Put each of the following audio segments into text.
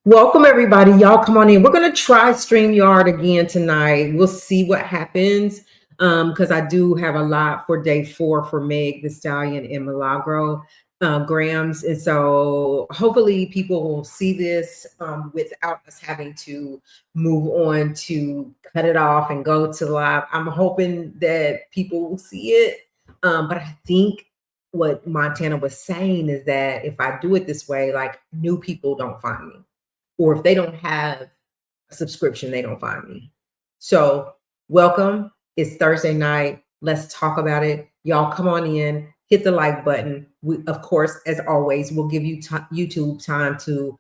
Welcome everybody. Y'all come on in. We're gonna try StreamYard again tonight. We'll see what happens. Because I do have a lot for day 4 for Meg the Stallion and Milagro Grams. And so hopefully people will see this without us having to move on to cut it off and go to live. I'm hoping that people will see it. But I think what Montana was saying is that if I do it this way, like new people don't find me, or if they don't have a subscription, they don't find me. So welcome. It's Thursday night. Let's talk about it. Y'all come on in, hit the like button. We, of course, as always, we'll give you YouTube time to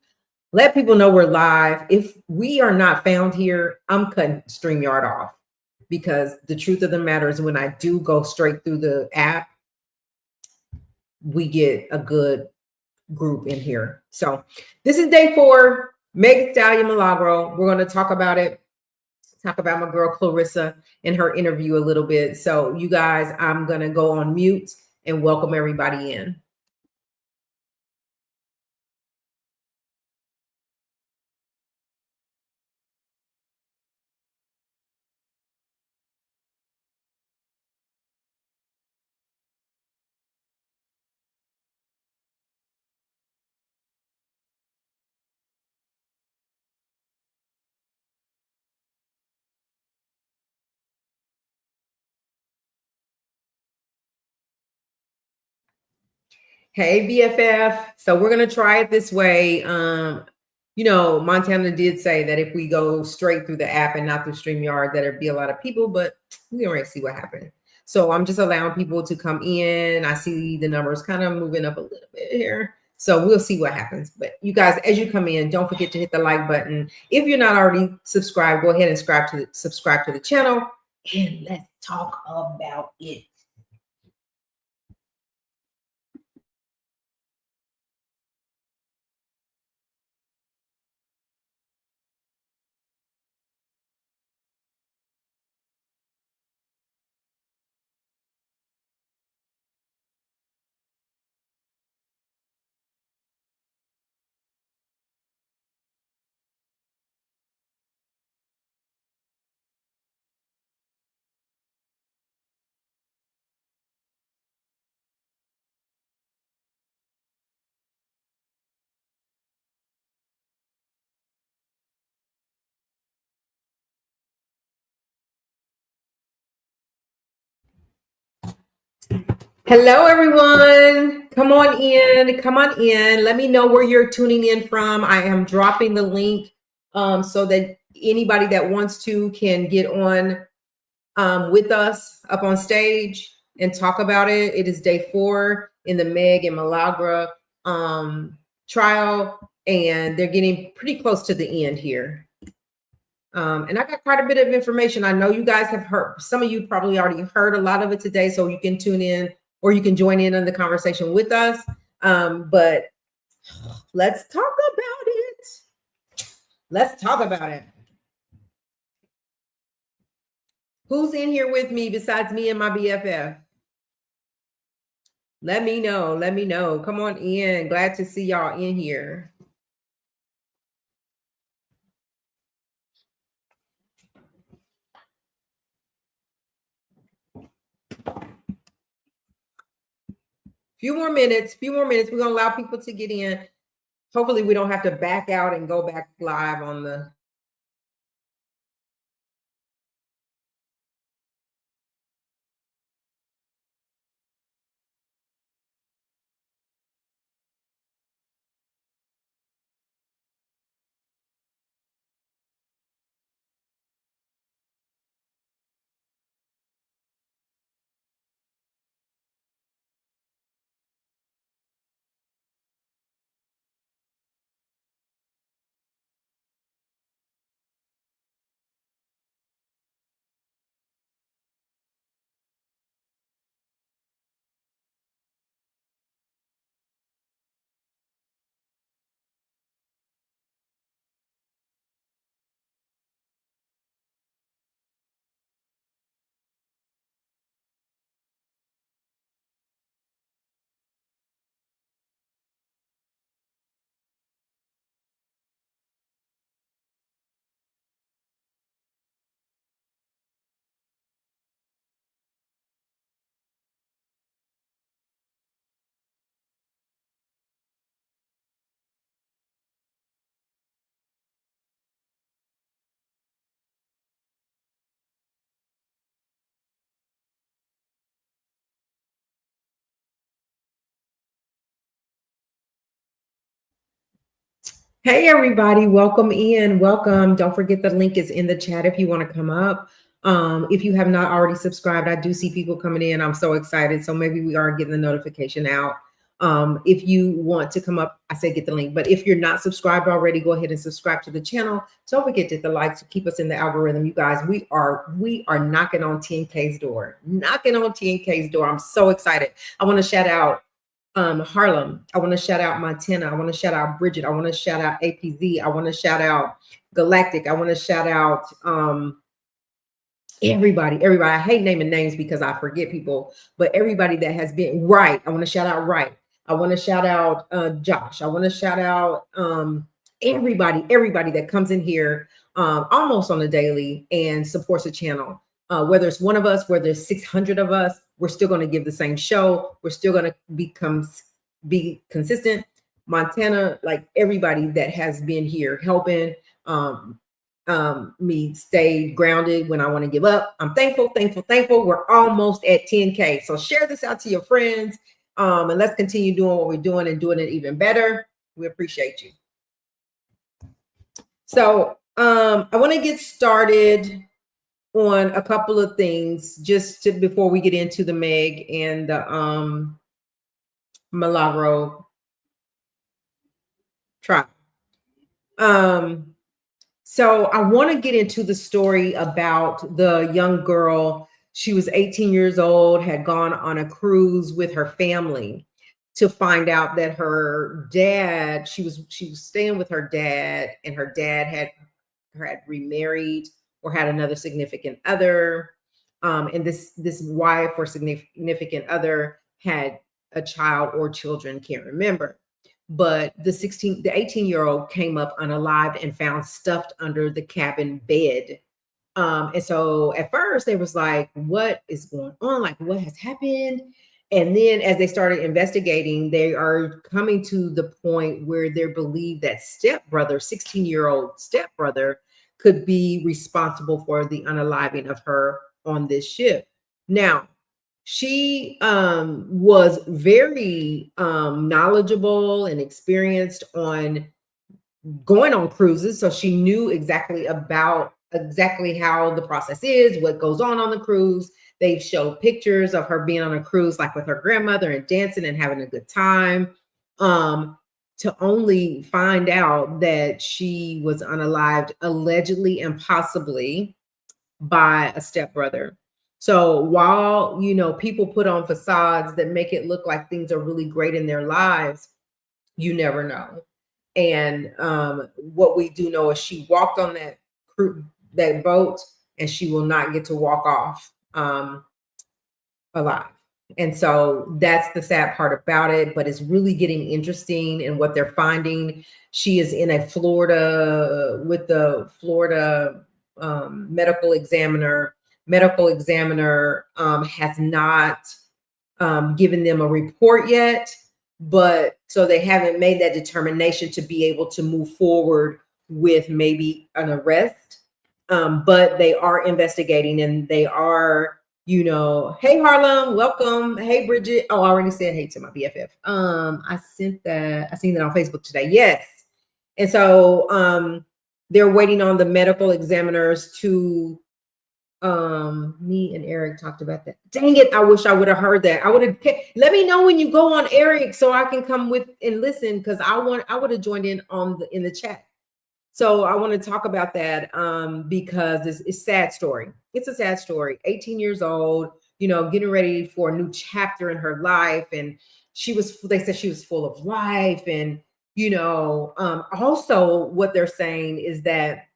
let people know we're live. If we are not found here, I'm cutting StreamYard off, because the truth of the matter is when I do go straight through the app, we get a good group in here. So this is day 4. Meg Stallion Milagro. We're going to talk about it. Talk about my girl Clarissa and her interview a little bit. So you guys, I'm going to go on mute and welcome everybody in. Hey BFF. So we're going to try it this way. Montana did say that if we go straight through the app and not through StreamYard, that there'd be a lot of people, but we're going to see what happens. So I'm just allowing people to come in. I see the numbers kind of moving up a little bit here. So we'll see what happens. But you guys, as you come in, don't forget to hit the like button. If you're not already subscribed, go ahead and subscribe to the channel, and let's talk about it. Hello, everyone. Come on in. Come on in. Let me know where you're tuning in from. I am dropping the link so that anybody that wants to can get on with us up on stage and talk about it. It is day 4 in the Meg and Malagra trial, and they're getting pretty close to the end here. And I got quite a bit of information. I know you guys have heard, some of you probably already heard a lot of it today, so you can tune in or you can join in on the conversation with us. But let's talk about it. Let's talk about it. Who's in here with me besides me and my BFF? Let me know. Let me know. Come on in. Glad to see y'all in here. Few more minutes. We're going to allow people to get in. Hopefully we don't have to back out and go back live on the Hey, everybody, welcome in. Welcome. Don't forget the link is in the chat if you want to come up. If you have not already subscribed, I do see people coming in. I'm so excited. So maybe we are getting the notification out. If you want to come up, I say get the link. But if you're not subscribed already, go ahead and subscribe to the channel. Don't forget to hit the like to keep us in the algorithm. You guys, we are knocking on 10K's door. Knocking on 10K's door. I'm so excited. I want to shout out Harlem. I want to shout out Montana. I want to shout out Bridget. I want to shout out APZ. I want to shout out Galactic. I want to shout out everybody. I hate naming names because I forget people, but everybody that has been right. I want to shout out Right. I want to shout out Josh. I want to shout out everybody that comes in here almost on a daily and supports the channel. Whether it's one of us, whether it's 600 of us, we're still going to give the same show. We're still going to be consistent. Montana, like everybody that has been here helping me stay grounded when I want to give up. I'm thankful. We're almost at 10K. So share this out to your friends. And let's continue doing what we're doing and doing it even better. We appreciate you. So I want to get started on a couple of things before we get into the Meg and the Milagro trial. So I want to get into the story about the young girl. She was 18 years old, had gone on a cruise with her family to find out that her dad, she was staying with her dad, and her dad had remarried or had another significant other. And this wife or significant other had a child or children, can't remember. But the 18-year-old came up unalived and found stuffed under the cabin bed. And so at first they was like, what is going on? Like, what has happened? And then as they started investigating, they are coming to the point where they believe that stepbrother, 16-year-old stepbrother, could be responsible for the unaliving of her on this ship. Now, she was very knowledgeable and experienced on going on cruises. So she knew exactly how the process is, what goes on the cruise. They've showed pictures of her being on a cruise, like with her grandmother and dancing and having a good time, to only find out that she was unalived, allegedly and possibly by a stepbrother. So while, people put on facades that make it look like things are really great in their lives, you never know. And what we do know is she walked on that boat, and she will not get to walk off alive. And so that's the sad part about it, but it's really getting interesting in what they're finding. She is in a Florida with the Florida medical examiner. Medical examiner has not given them a report yet, but so they haven't made that determination to be able to move forward with maybe an arrest. But they are investigating, and they are, hey Harlem, welcome. Hey Bridget. Oh, I already said hey to my BFF. I seen that on Facebook today. Yes. And so they're waiting on the medical examiners to me and Eric talked about that. Dang it, I wish I would have heard that. I would have let me know when you go on, Eric, so I can come with and listen, because I would have joined in in the chat. So I want to talk about that because it's a sad story. It's a sad story. 18 years old, getting ready for a new chapter in her life. And they said she was full of life. And, also what they're saying is that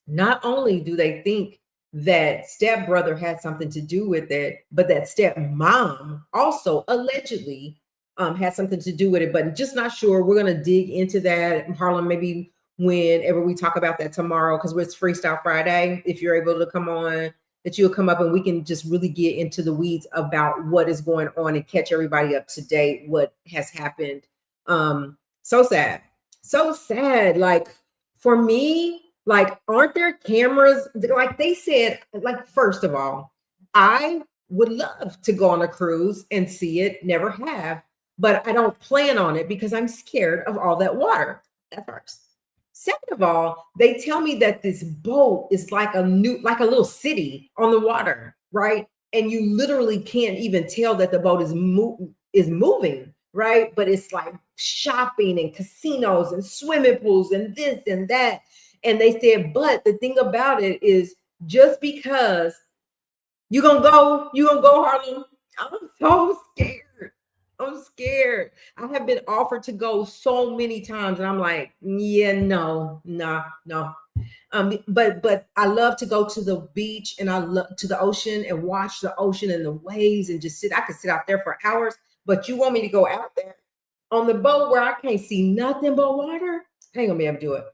not only do they think that stepbrother had something to do with it, but that stepmom also allegedly had something to do with it, but just not sure. We're going to dig into that, Harlem, maybe whenever we talk about that tomorrow, because it's Freestyle Friday. If you're able to come on, that you'll come up and we can just really get into the weeds about what is going on and catch everybody up to date, what has happened. So sad. Like, for me, like, aren't there cameras? Like they said, like, first of all, I would love to go on a cruise and see it, never have, but I don't plan on it because I'm scared of all that water at first. Second of all, they tell me that this boat is like a little city on the water, right? And you literally can't even tell that the boat is moving, right? But it's like shopping and casinos and swimming pools and this and that. And they said, but the thing about it is just because you gonna go, Harlem. I'm so scared. I'm scared. I have been offered to go so many times, and I'm like, yeah, no, nah, no. But I love to go to the beach and I love to the ocean and watch the ocean and the waves and just sit. I could sit out there for hours. But you want me to go out there on the boat where I can't see nothing but water? I ain't gonna be able to do it.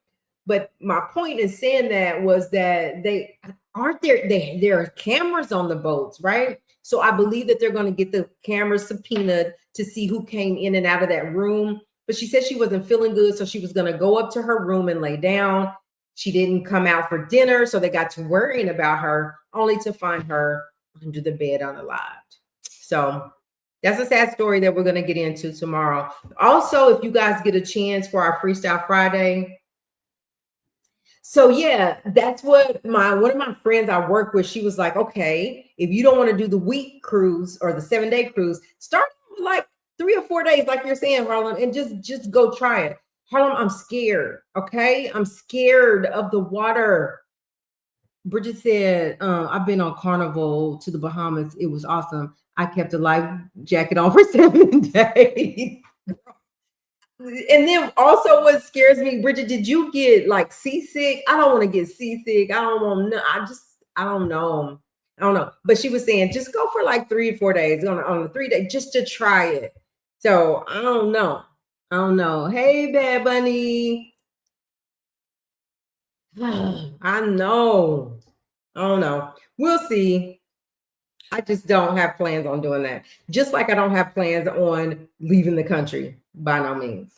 But my point in saying that was that they aren't there are cameras on the boats, right? So I believe that they're going to get the camera subpoenaed to see who came in and out of that room. But she said she wasn't feeling good, so she was going to go up to her room and lay down. She didn't come out for dinner, so they got to worrying about her, only to find her under the bed unalived. So that's a sad story that we're going to get into tomorrow. Also, if you guys get a chance for our Freestyle Friday, so yeah, that's what my one of my friends I work with, she was like, okay, if you don't want to do the week cruise or the 7-day cruise, start with like 3 or 4 days, like you're saying, Harlem, and just go try it. Harlem, I'm scared. Okay. I'm scared of the water. Bridget said, I've been on Carnival to the Bahamas. It was awesome. I kept a life jacket on for 7 days. And then also what scares me, Bridget, did you get like seasick? I don't want to get seasick. I don't want no, I don't know. I don't know. But she was saying just go for like 3 or 4 days on the 3 day just to try it. So I don't know. I don't know. Hey, Bad Bunny. I know. I don't know. We'll see. I just don't have plans on doing that. Just like I don't have plans on leaving the country by no means.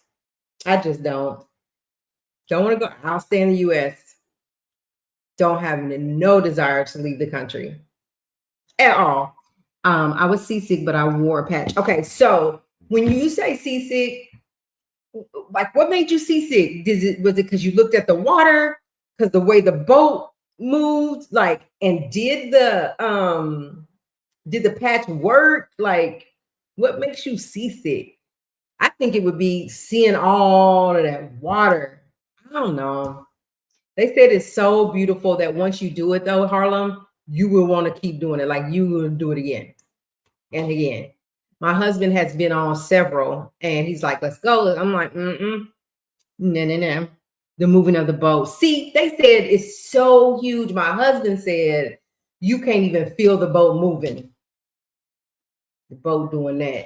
I just don't. Don't want to go. I'll stay in the US. Don't have no desire to leave the country at all. I was seasick, but I wore a patch. Okay, so when you say seasick, like what made you seasick? Was it because you looked at the water? Because the way the boat moved, like, and did the patch work? Like, what makes you seasick? I think it would be seeing all of that water. I don't know. They said it's so beautiful that once you do it though, Harlem, you will want to keep doing it. Like you will do it again and again. My husband has been on several and he's like, let's go. I'm like, no, no, no. The moving of the boat. See, they said it's so huge. My husband said you can't even feel the boat moving. The boat doing that.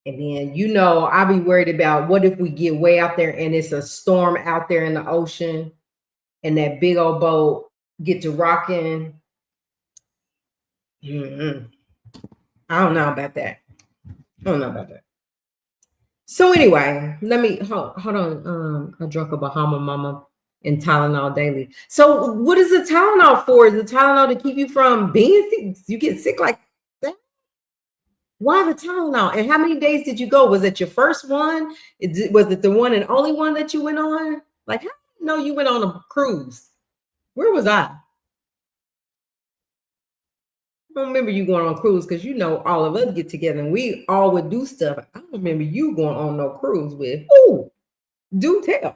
And then, I'll be worried about what if we get way out there and it's a storm out there in the ocean and that big old boat get to rocking. Mm-hmm. I don't know about that. I don't know about that. So anyway, let me hold on. I drunk a Bahama Mama and Tylenol daily. So what is the Tylenol for? Is the Tylenol to keep you from being sick? You get sick like that? Why the Tylenol? And how many days did you go? Was it your first one? Was it the one and only one that you went on? Like, how do you know you went on a cruise? Where was I? I don't remember you going on a cruise because all of us get together and we all would do stuff. I don't remember you going on no cruise with. Ooh, do tell.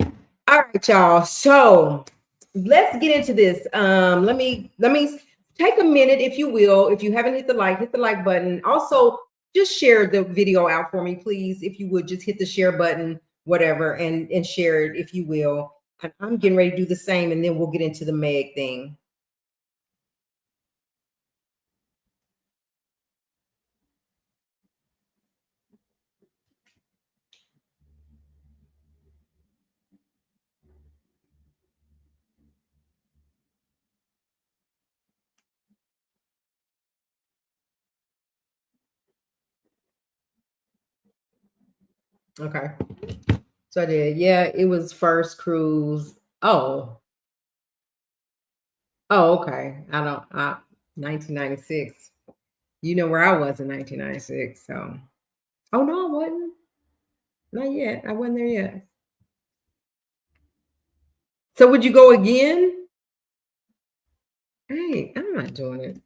All right, y'all. So let's get into this. Let me take a minute, if you will. If you haven't hit the like button. Also, just share the video out for me, please. If you would just hit the share button, whatever, and share it if you will. I'm getting ready to do the same, and then we'll get into the Meg thing. Okay. So I did. Yeah, it was first cruise. Oh. Oh, okay. 1996. You know where I was in 1996. So, oh no, I wasn't. Not yet. I wasn't there yet. So would you go again? Hey, I'm not doing it.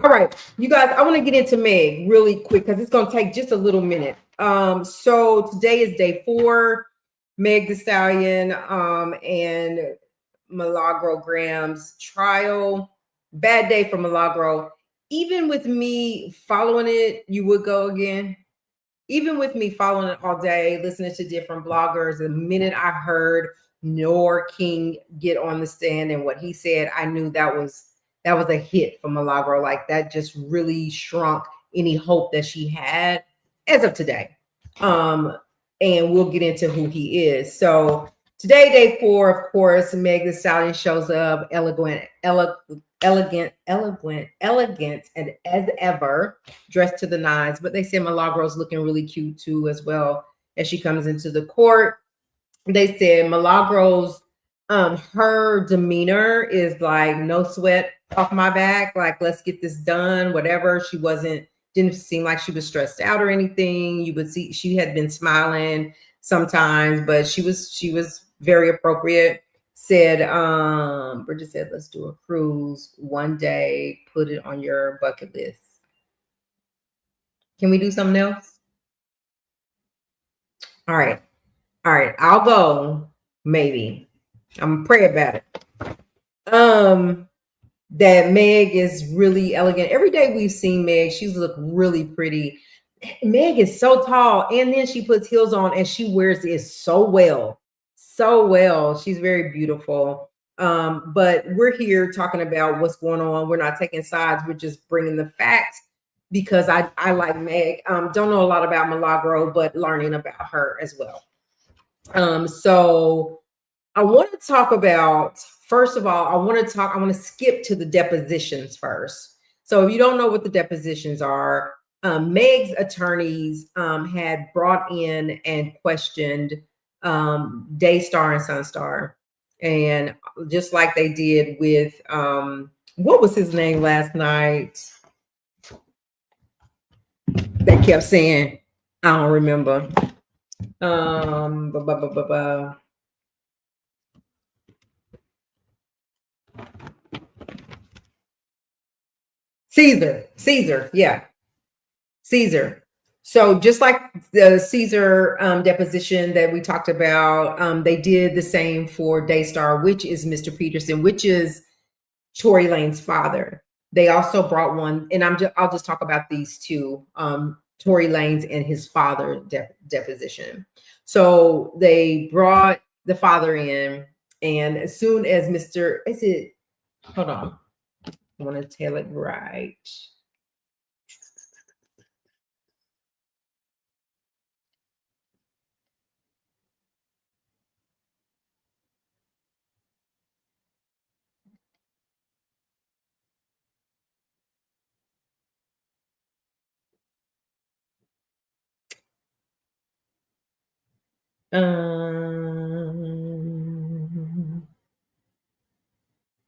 All right, you guys, I want to get into Meg really quick because it's going to take just a little minute. So today is day 4, Meg the Stallion, and Milagro Graham's trial. Bad day for Milagro. Even with me following it, you would go again. Even with me following it all day, listening to different bloggers, the minute I heard Nor King get on the stand and what he said, I knew that was a hit for Milagro. Like that just really shrunk any hope that she had as of today. And we'll get into who he is. So today, day 4, of course, Meg Thee Stallion shows up, elegant, and as ever, dressed to the nines. But they say Milagro's looking really cute too, as well, as she comes into the court. They said Milagro's her demeanor is like no sweat off my back, like let's get this done, whatever. She didn't seem like she was stressed out or anything. You would see she had been smiling sometimes, but she was very appropriate. Said Bridget said, let's do a cruise one day, put it on your bucket list. Can we do something else? All right, I'll go, maybe. I'm gonna pray about it. That Meg is really elegant. Every day we've seen Meg, she's looked really pretty. Meg is so tall, and then she puts heels on and she wears it so well. So well. She's very beautiful. But we're here talking about what's going on. We're not taking sides, we're just bringing the facts because I like Meg. Don't know a lot about Milagro, but learning about her as well. So I want to talk about, first of all, I want to skip to the depositions first. So if you don't know what the depositions are, Meg's attorneys had brought in and questioned Daystar and Sunstar. And just like they did with, what was his name last night? They kept saying, I don't remember. Caesar, yeah. Caesar. So just like the Caesar deposition that we talked about, they did the same for Daystar, which is Mr. Peterson, which is Tory Lane's father. They also brought one, and I'll just talk about these two, Tory Lane's and his father deposition. So they brought the father in, and as soon as hold on, I want to tell it right.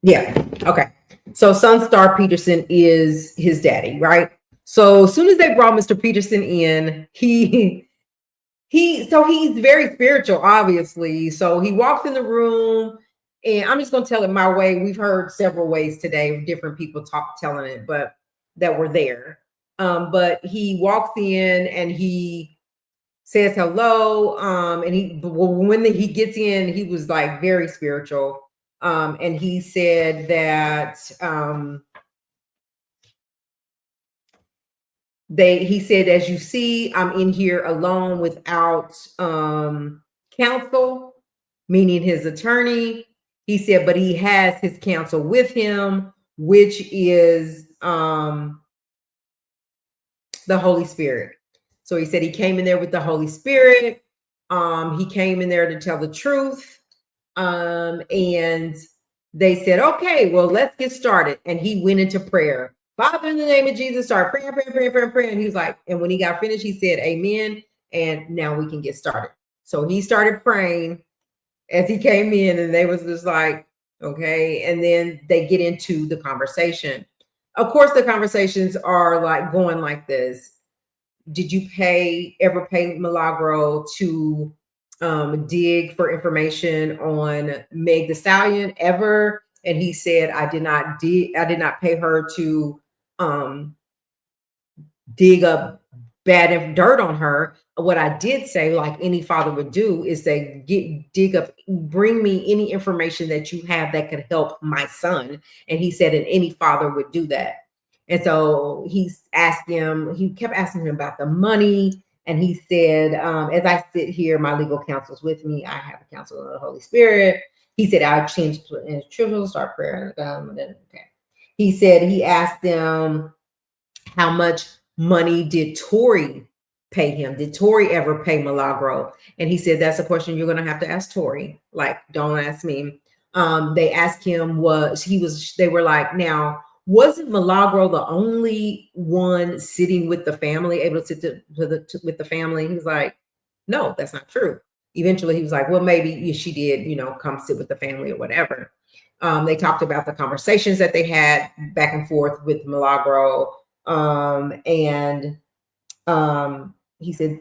Yeah. Okay. So Sunstar Peterson is his daddy, right? So as soon as they brought Mr. Peterson in, he's very spiritual, obviously. So he walks in the room, and I'm just gonna tell it my way. We've heard several ways today, different people telling it, but that were there. But he walks in and he says hello. When he gets in, he was like very spiritual. And he said that he said, as you see, I'm in here alone without counsel, meaning his attorney. He said, but he has his counsel with him, which is the Holy Spirit. So he said he came in there with the Holy Spirit. He came in there to tell the truth. And they said, okay, well, let's get started. And he went into prayer. Father, in the name of Jesus, started praying. And he was like, and when he got finished, he said, amen. And now we can get started. So he started praying as he came in, and they was just like, okay. And then they get into the conversation. Of course, the conversations are like going like this. did you ever pay Milagro to dig for information on Meg the Stallion ever? And he said, I did not pay her to um, dig up bad dirt on her. What I did say, like any father would do, is say, dig up, bring me any information that you have that could help my son. And he said, and any father would do that. And so he kept asking him about the money. And he said, as I sit here, my legal counsel's with me. I have a counsel of the Holy Spirit. He said, I'll change trivial, start prayer. Okay. He said, he asked them, how much money did Tori pay him? Did Tori ever pay Milagro? And he said, that's a question you're going to have to ask Tori. Like, don't ask me. They asked him, they were like, now, wasn't Milagro the only one sitting with the family, able to sit with the family? He was like, no, that's not true. Eventually he was like, well, maybe she did, come sit with the family or whatever. They talked about the conversations that they had back and forth with Milagro. And he said,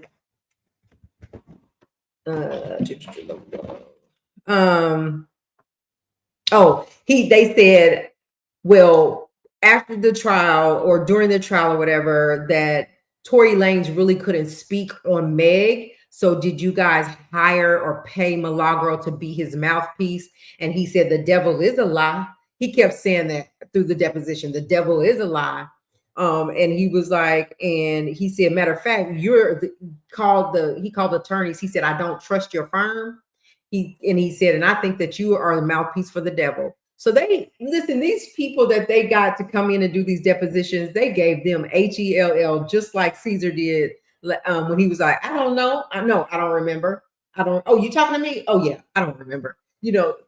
they said, well, after the trial or during the trial or whatever, that Tory Lanez really couldn't speak on Meg. So did you guys hire or pay Milagro to be his mouthpiece? And he said, the devil is a lie. He kept saying that through the deposition, the devil is a lie. And he was like, and he said, matter of fact, he called attorneys. He said, I don't trust your firm. He said, and I think that you are the mouthpiece for the devil. So these people that they got to come in and do these depositions, they gave them HELL, just like Caesar did when he was like, I don't know. I don't remember. Oh, you talking to me? Oh yeah, I don't remember.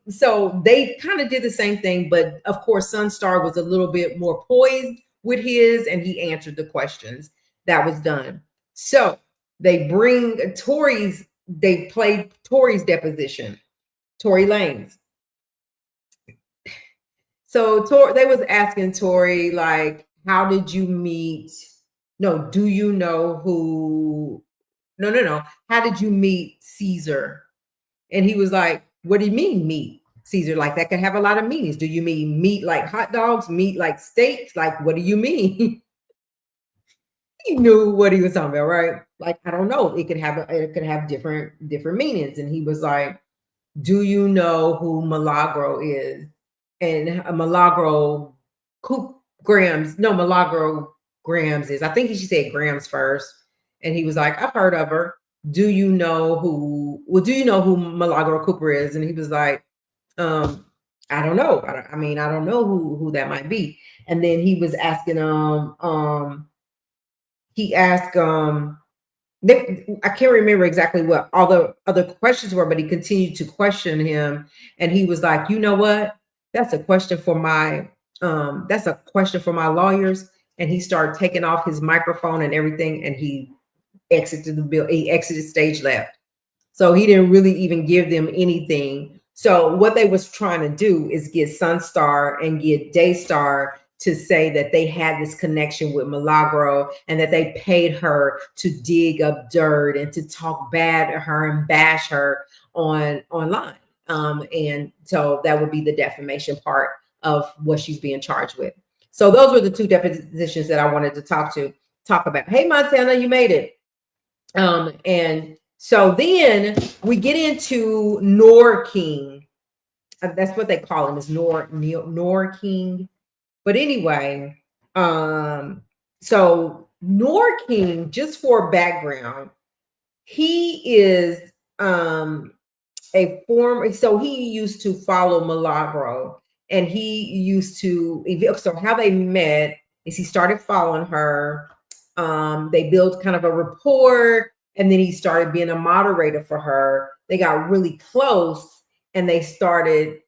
So they kind of did the same thing, but of course, Sunstar was a little bit more poised with his, and he answered the questions that was done. So they played Tory's deposition, Tory Lanez. So they was asking Tory, like, how did you meet? No, do you know who? No. How did you meet Caesar? And he was like, what do you mean meat? Caesar, like that can have a lot of meanings. Do you mean meat like hot dogs, meat like steaks? Like, what do you mean? He knew what he was talking about, right? Like, I don't know. It could have different meanings. And he was like, do you know who Milagro is? And Milagro Grams is. I think he should say Grams first. And he was like, I've heard of her. Do you know who Milagro Cooper is? And he was like, I don't know. I don't know who that might be. And then he was asking he asked I can't remember exactly what all the other questions were, but he continued to question him. And he was like, you know what? That's a question for my lawyers. And he started taking off his microphone and everything, and he exited the building. He exited stage left. So he didn't really even give them anything. So what they was trying to do is get Sunstar and get Daystar to say that they had this connection with Milagro and that they paid her to dig up dirt and to talk bad at her and bash her online. And so that would be the defamation part of what she's being charged with. So those were the two depositions that I wanted to talk about. Hey, Montana, you made it. And so then we get into Nor King. That's what they call him, is Nor King. But anyway, so Nor King, just for background, he is he used to follow Milagro, and so how they met is he started following her. They built kind of a rapport, and then he started being a moderator for her. They got really close, and they started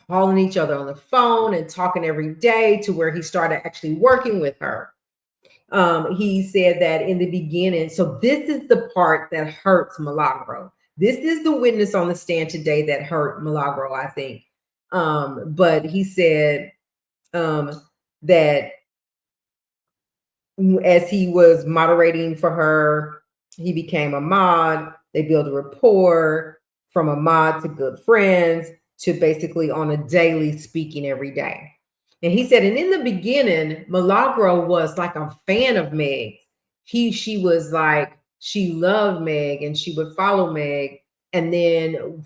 calling each other on the phone and talking every day, to where he started actually working with her. He said that in the beginning, so this is the part that hurts Milagro. This is the witness on the stand today that hurt Milagro, I think. But he said that as he was moderating for her, he became a mod. They build a rapport from a mod to good friends to basically on a daily speaking every day. And he said, and in the beginning, Milagro was like a fan of Meg. She was like, she loved Meg and she would follow Meg. And then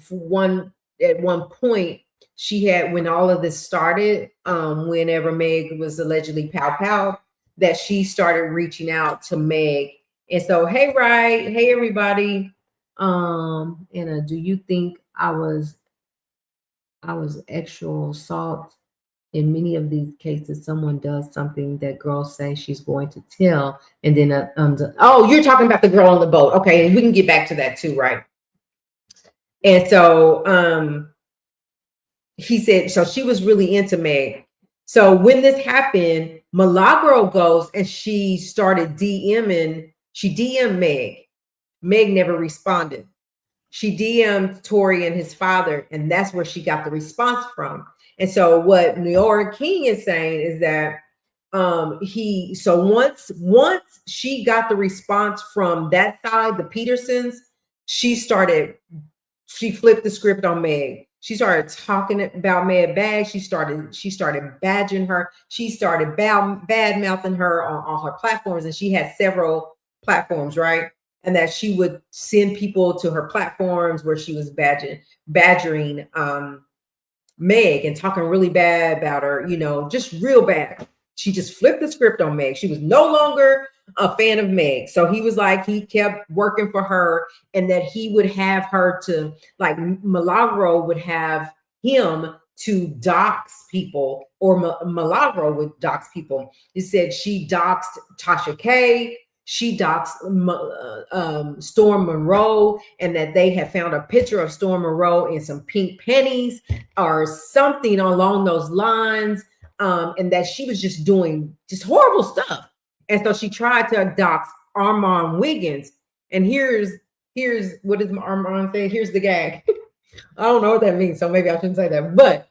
at one point, she had, when all of this started, whenever Meg was allegedly pow pow, that she started reaching out to Meg. And so, hey, right, hey everybody. Anna, do you think I was actual assault? In many of these cases, someone does something that girls say she's going to tell, and then oh, you're talking about the girl on the boat, okay? And we can get back to that too, right? And so, he said, so she was really into Meg. So when this happened, Milagro goes and she started DMing. She DM'd Meg. Meg never responded. She DM'd Tory and his father, and that's where she got the response from. And so what Neora King is saying is that once she got the response from that side, the Petersons, she flipped the script on Meg. She started talking about Meg bad. She started badging her. She started bad mouthing her on all her platforms, and she had several platforms, right? And that she would send people to her platforms where she was badgering Meg and talking really bad about her, just real bad. She just flipped the script on Meg. She was no longer a fan of Meg. So he was like, he kept working for her, and that he would have her to, like, Milagro would have him to dox people, or Milagro would dox people. He said she doxed Tasha K. She doxed Storm Monroe, and that they had found a picture of Storm Monroe in some pink pennies or something along those lines, and that she was just doing just horrible stuff. And so she tried to dox Armand Wiggins. And here's what does Armand say? Here's the gag. I don't know what that means, so maybe I shouldn't say that. But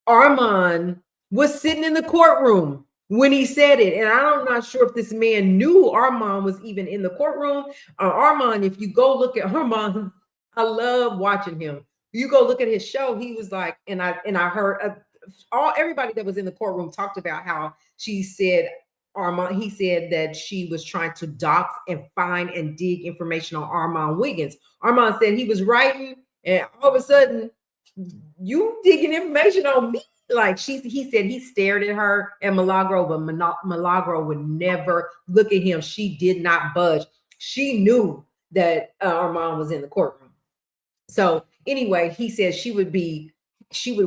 Armand was sitting in the courtroom when he said it. And I'm not sure if this man knew Armand was even in the courtroom. Armand, if you go look at Armand, I love watching him. You go look at his show, he was like, and I heard everybody that was in the courtroom talked about how she said, Armand, he said that she was trying to dox and find and dig information on Armand Wiggins. Armand said he was writing, and all of a sudden, you digging information on me. Like he said he stared at her and Milagro, but Milagro would never look at him. She did not budge. She knew that Armand was in the courtroom. So anyway, he said she would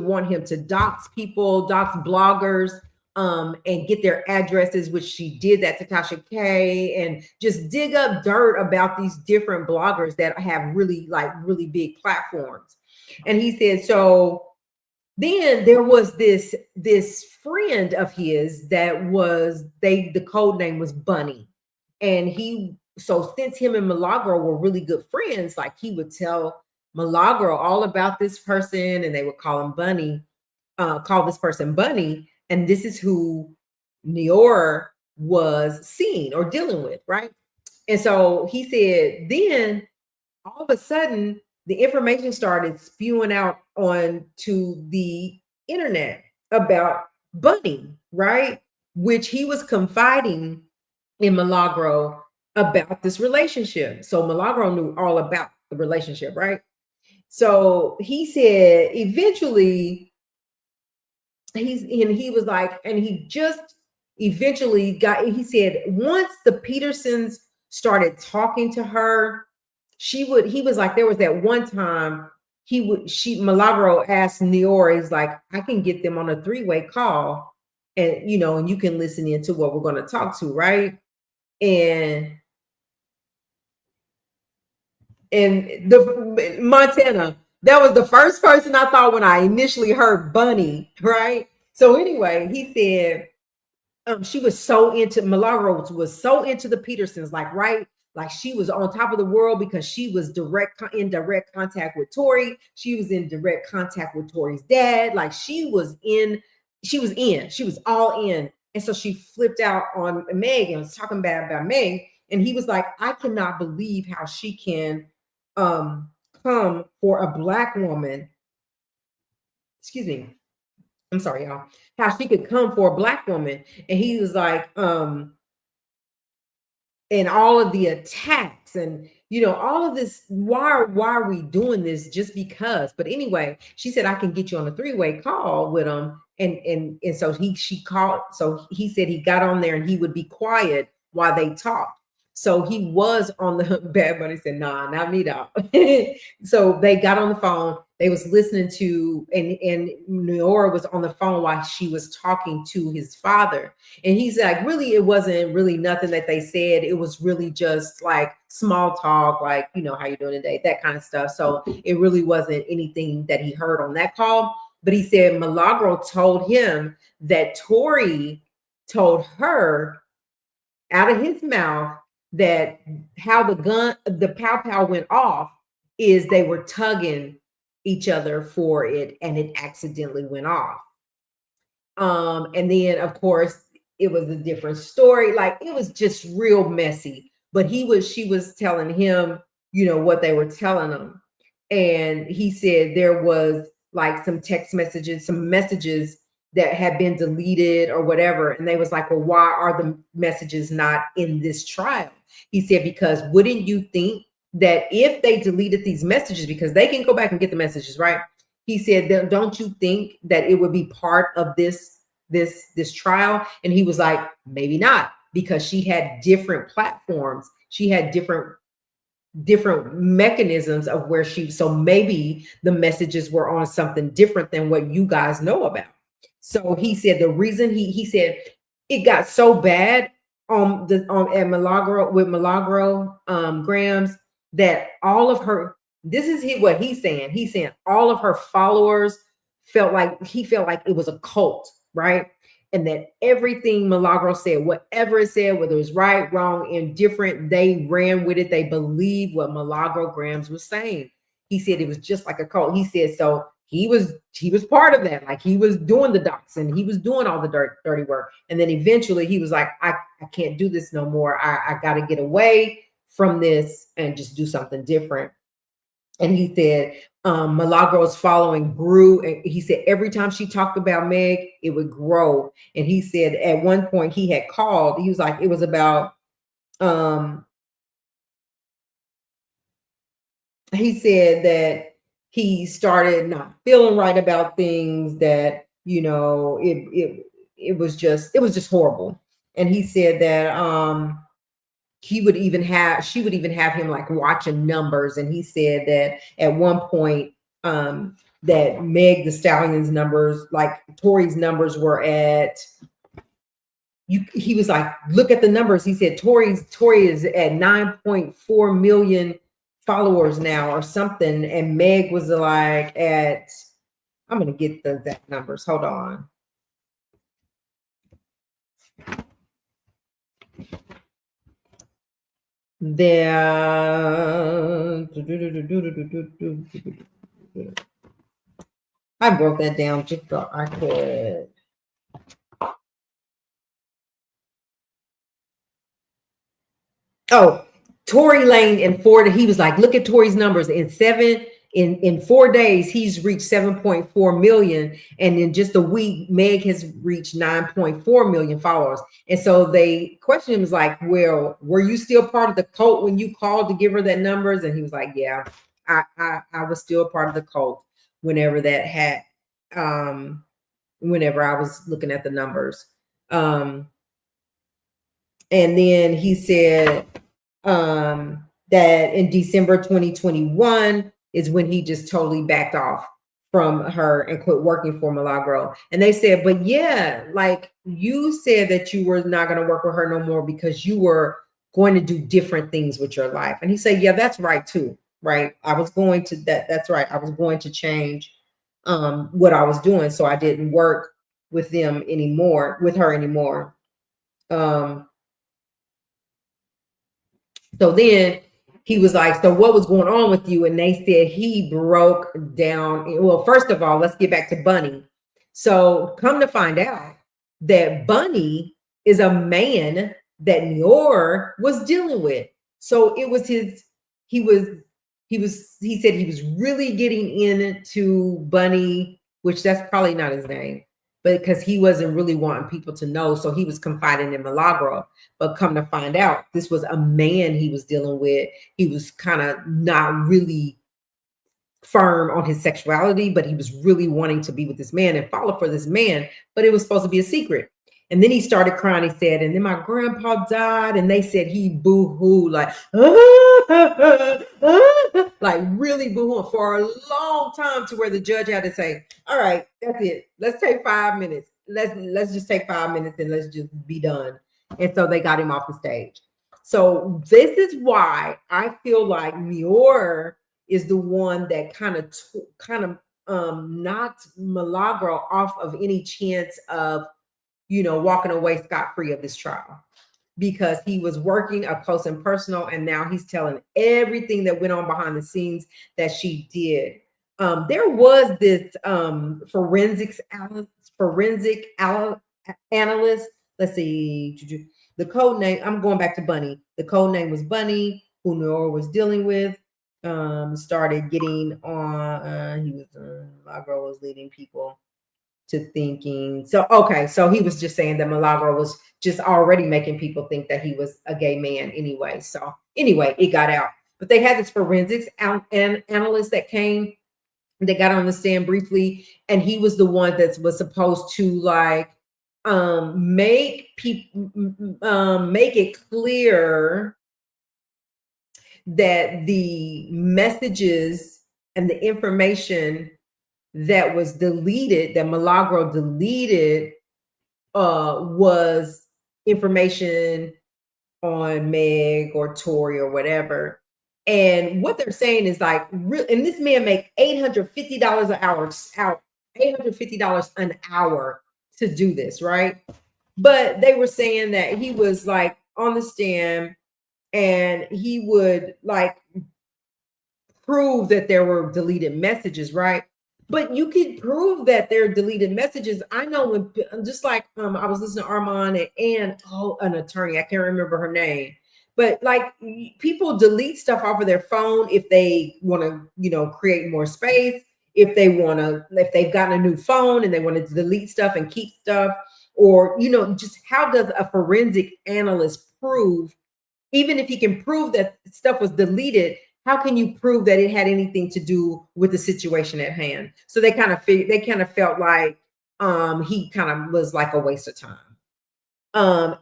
want him to dox people, dox bloggers, and get their addresses, which she did that to Tasha K, and just dig up dirt about these different bloggers that have really big platforms. And he said, so then there was this friend of his that was, the code name was Bunny. And so since him and Milagro were really good friends, like he would tell Milagro all about this person, and they would call him Bunny, call this person Bunny. And this is who Neora was seeing or dealing with, right? And so he said, then all of a sudden, the information started spewing out onto the internet about Bunny, right? Which he was confiding in Milagro about this relationship. So Milagro knew all about the relationship, right? So he said eventually he was like, and he just eventually he said, once the Petersons started talking to her, he was like, there was that one time Milagro asked Neora, he's like, I can get them on a 3-way call, and and you can listen into what we're going to talk to, right? And the Montana, that was the first person I thought when I initially heard Bunny, right? So anyway, he said she was so into, Milagro was so into the Petersons, right? Like she was on top of the world because she was in direct contact with Tory. She was in direct contact with Tory's dad. Like she was all in And so she flipped out on Meg and was talking bad about Meg. And he was like, I cannot believe how she can come for a Black woman. Excuse me. I'm sorry, y'all. How she could come for a Black woman. And he was like, and all of the attacks and all of this, why are we doing this just because? But anyway, she said, I can get you on a 3-way call with him. And so she called, so he said he got on there and he would be quiet while they talked. So he was on the Bad Bunny said, nah, not me, dog. So they got on the phone. They was listening to, and Nora was on the phone while she was talking to his father. And he's like, really, it wasn't really nothing that they said. It was really just like small talk, like, how you doing today, that kind of stuff. So it really wasn't anything that he heard on that call. But he said Milagro told him that Tori told her out of his mouth that how the pow pow went off is they were tugging each other for it and it accidentally went off. And then of course it was a different story. Like it was just real messy. But she was telling him, what they were telling him. And he said there was like some text messages, some messages that had been deleted or whatever. And they was like, well, why are the messages not in this trial? He said, because wouldn't you think that if they deleted these messages, because they can go back and get the messages, right? He said, don't you think that it would be part of this trial? And he was like, maybe not, because she had different platforms. She had different mechanisms of where so maybe the messages were on something different than what you guys know about. So he said the reason he said it got so bad at Milagro with Milagro Grams that all of her, this is what he's saying. He's saying all of her followers felt like it was a cult, right? And that everything Milagro said, whatever it said, whether it was right, wrong, indifferent, they ran with it. They believed what Milagro Grams was saying. He said it was just like a cult. He said, so he was part of that. Like he was doing the doxing, he was doing all the dirty work. And then eventually he was like, I can't do this no more. I got to get away from this and just do something different. And he said Milagro's following grew. And he said every time she talked about Meg, it would grow. And he said at one point he had called, he was like, it was about, he said that he started not feeling right about things, that, it was just horrible. And he said that, she would even have him like watching numbers. And he said that at one point, that Meg the Stallion's numbers, like Tori's numbers were at, he was like, look at the numbers. He said Tori is at 9.4 million followers now or something. And Meg was like at, I'm going to get the exact numbers. Hold on. I broke that down just so I could. Oh, Tory Lane in 4 days, he was like, look at Tory's numbers. In 4 days, he's reached 7.4 million. And in just a week, Meg has reached 9.4 million followers. And so they questioned him, was like, well, were you still part of the cult when you called to give her that numbers? And he was like, yeah, I was still a part of the cult whenever that had, whenever I was looking at the numbers. And then he said that in December 2021 is when he just totally backed off from her and quit working for Milagro. And they said, but yeah, like you said that you were not going to work with her no more because you were going to do different things with your life. And he said, yeah, that's right too. Right. I was going to that's right. I was going to change what I was doing. So I didn't work with her anymore. So then he was like, so what was going on with you? And they said he broke down. Well, first of all, let's get back to Bunny. So come to find out, that Bunny is a man that Nior was dealing with. So it was his, he was, he said he was really getting into Bunny, which that's probably not his name, but because he wasn't really wanting people to know. So he was confiding in Milagro. But come to find out, this was a man he was dealing with. He was kind of not really firm on his sexuality, but he was really wanting to be with this man and follow for this man, but it was supposed to be a secret. And then he started crying. He said, and then my grandpa died, and they said he boo-hoo, like, like really boo-hooing for a long time, to where the judge had to say, all right, that's it. Let's take 5 minutes. Let's just take 5 minutes and let's just be done. And so they got him off the stage. So this is why I feel like Mior is the one that kind of knocked Milagro off of any chance of, walking away scot-free of this trial, because he was working up close and personal, and now he's telling everything that went on behind the scenes that she did. There was this forensic analyst. Let's see, the code name. I'm going back to Bunny. The code name was Bunny, who Nora was dealing with. Started getting on. He was Milagro was leading people to thinking. So okay, so he was just saying that Milagro was just already making people think that he was a gay man anyway. So anyway, it got out. But they had this forensics analyst that came. They got on the stand briefly, and he was the one that was supposed to like make people make it clear that the messages and the information that was deleted, that Milagro deleted, was information on Meg or Tori or whatever. And what they're saying is like, and this man make $850 an hour, $850 an hour to do this, right? But they were saying that he was like on the stand, and he would like prove that there were deleted messages, right? But you could prove that there are deleted messages. I know when, just like I was listening to Armand and an attorney, I can't remember her name, but like people delete stuff off of their phone if they want to, create more space. If they've gotten a new phone and they want to delete stuff and keep stuff, or just how does a forensic analyst prove? Even if he can prove that stuff was deleted, how can you prove that it had anything to do with the situation at hand? So they kind of felt like he kind of was like a waste of time.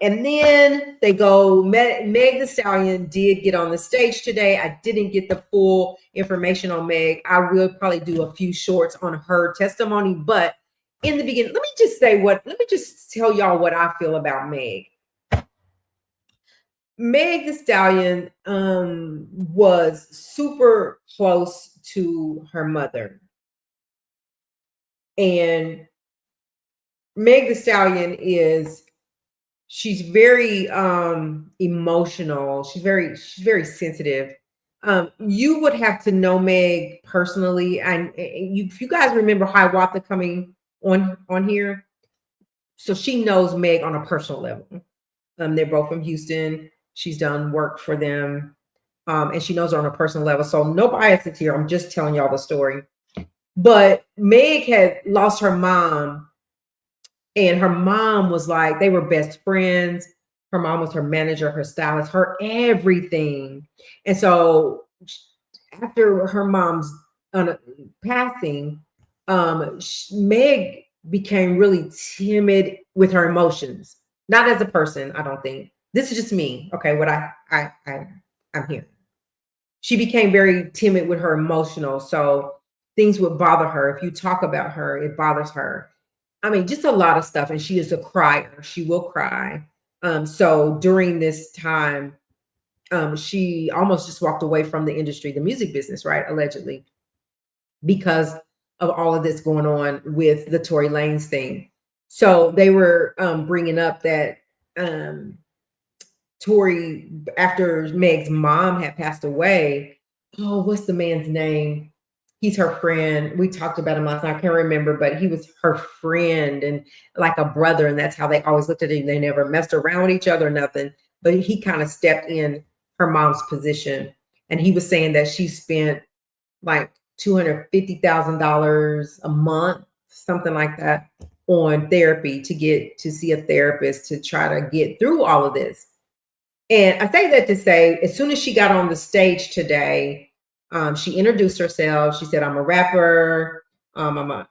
And then they go, Meg Thee Stallion did get on the stage today. I didn't get the full information on Meg. I will probably do a few shorts on her testimony, but in the beginning, let me just tell y'all what I feel about Meg. Meg Thee Stallion was super close to her mother. And Meg Thee Stallion she's very emotional. She's very sensitive. You would have to know Meg personally. And if you guys remember Hiawatha coming on here, so she knows Meg on a personal level. They're both from Houston. She's done work for them, and she knows her on a personal level. So no biases here. I'm just telling y'all the story. But Meg had lost her mom, and her mom was like, they were best friends. Her mom was her manager, her stylist, her everything. And so after her mom's passing, Meg became really timid with her emotions. Not as a person, I don't think. This is just me. Okay, what I'm hearing. She became very timid with her emotional. So things would bother her. If you talk about her, it bothers her. I mean, just a lot of stuff. And she is a crier. She will cry. So during this time, she almost just walked away from the industry, the music business, right? Allegedly, because of all of this going on with the Tory Lanez thing. So they were bringing up that Tory, after Meg's mom had passed away, what's the man's name? he's her friend. We talked about him last night. I can't remember, but he was her friend and like a brother. And that's how they always looked at him. They never messed around with each other or nothing. But he kind of stepped in her mom's position. And he was saying that she spent like $250,000 a month, something like that, on therapy to get to see a therapist to try to get through all of this. And I say that to say, as soon as she got on the stage today, she introduced herself. She said, "I'm a rapper. I'm an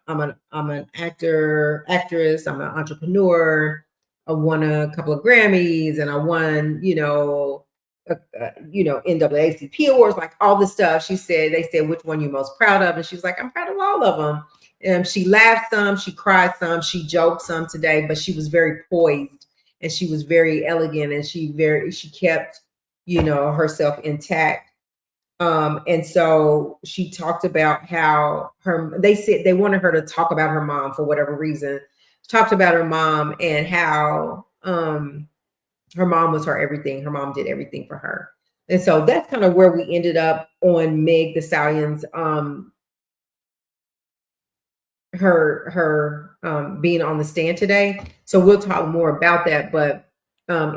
actress. I'm an entrepreneur. I won a couple of Grammys, and I won, NAACP awards, like all this stuff." She said, "They said which one you most proud of," and she was like, "I'm proud of all of them." And she laughed some, she cried some, she joked some today, but she was very poised and she was very elegant, and she kept, herself intact. And so she talked about how they said they wanted her to talk about her mom for whatever reason. Talked about her mom and how her mom was her everything. Her mom did everything for her. And so that's kind of where we ended up on Meg the Stallion's her being on the stand today. So we'll talk more about that, but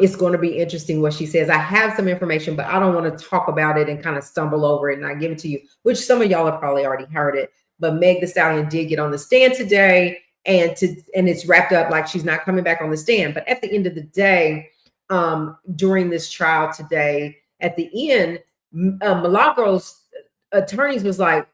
it's going to be interesting what she says. I have some information, but I don't want to talk about it and kind of stumble over it and I give it to you, which some of y'all have probably already heard it. But Meg the Stallion did get on the stand today, and it's wrapped up like she's not coming back on the stand. But at the end of the day, during this trial today, at the end, Milagro's attorneys was like,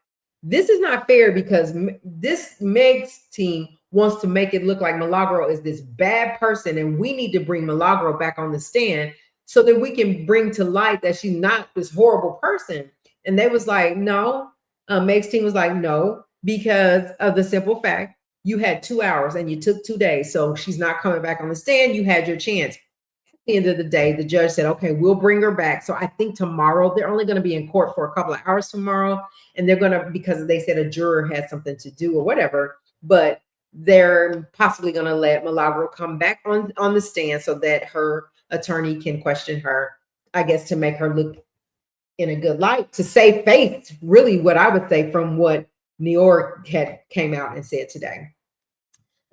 "This is not fair because this Meg's team wants to make it look like Milagro is this bad person, and we need to bring Milagro back on the stand so that we can bring to light that she's not this horrible person." And they was like, "No." Meg's team was like, "No," because of the simple fact you had 2 hours and you took 2 days, so she's not coming back on the stand. You had your chance. At the end of the day, the judge said, "Okay, we'll bring her back." So I think tomorrow they're only going to be in court for a couple of hours tomorrow, and they're going to, because they said a juror had something to do or whatever, but they're possibly going to let Milagro come back on the stand so that her attorney can question her, I guess, to make her look in a good light, to save face, really what I would say from what New York had came out and said today.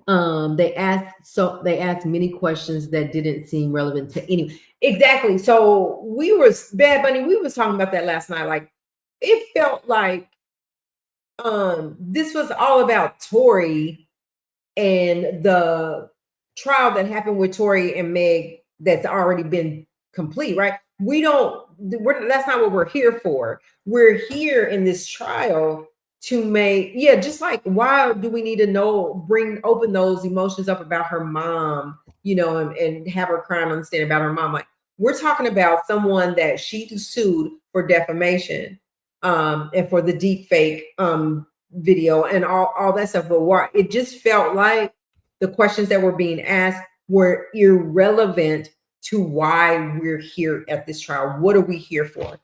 They asked many questions that didn't seem relevant to any. Exactly. So Bad Bunny, we was talking about that last night. Like, it felt like this was all about Tory and the trial that happened with Tory and Meg that's already been complete, right? That's not what we're here for. We're here in this trial to make, just like, why do we need to open those emotions up about her mom, and have her crying on the stand about her mom? Like, we're talking about someone that she sued for defamation, and for the deep fake video and all that stuff. But it just felt like the questions that were being asked were irrelevant to why we're here at this trial. What are we here for?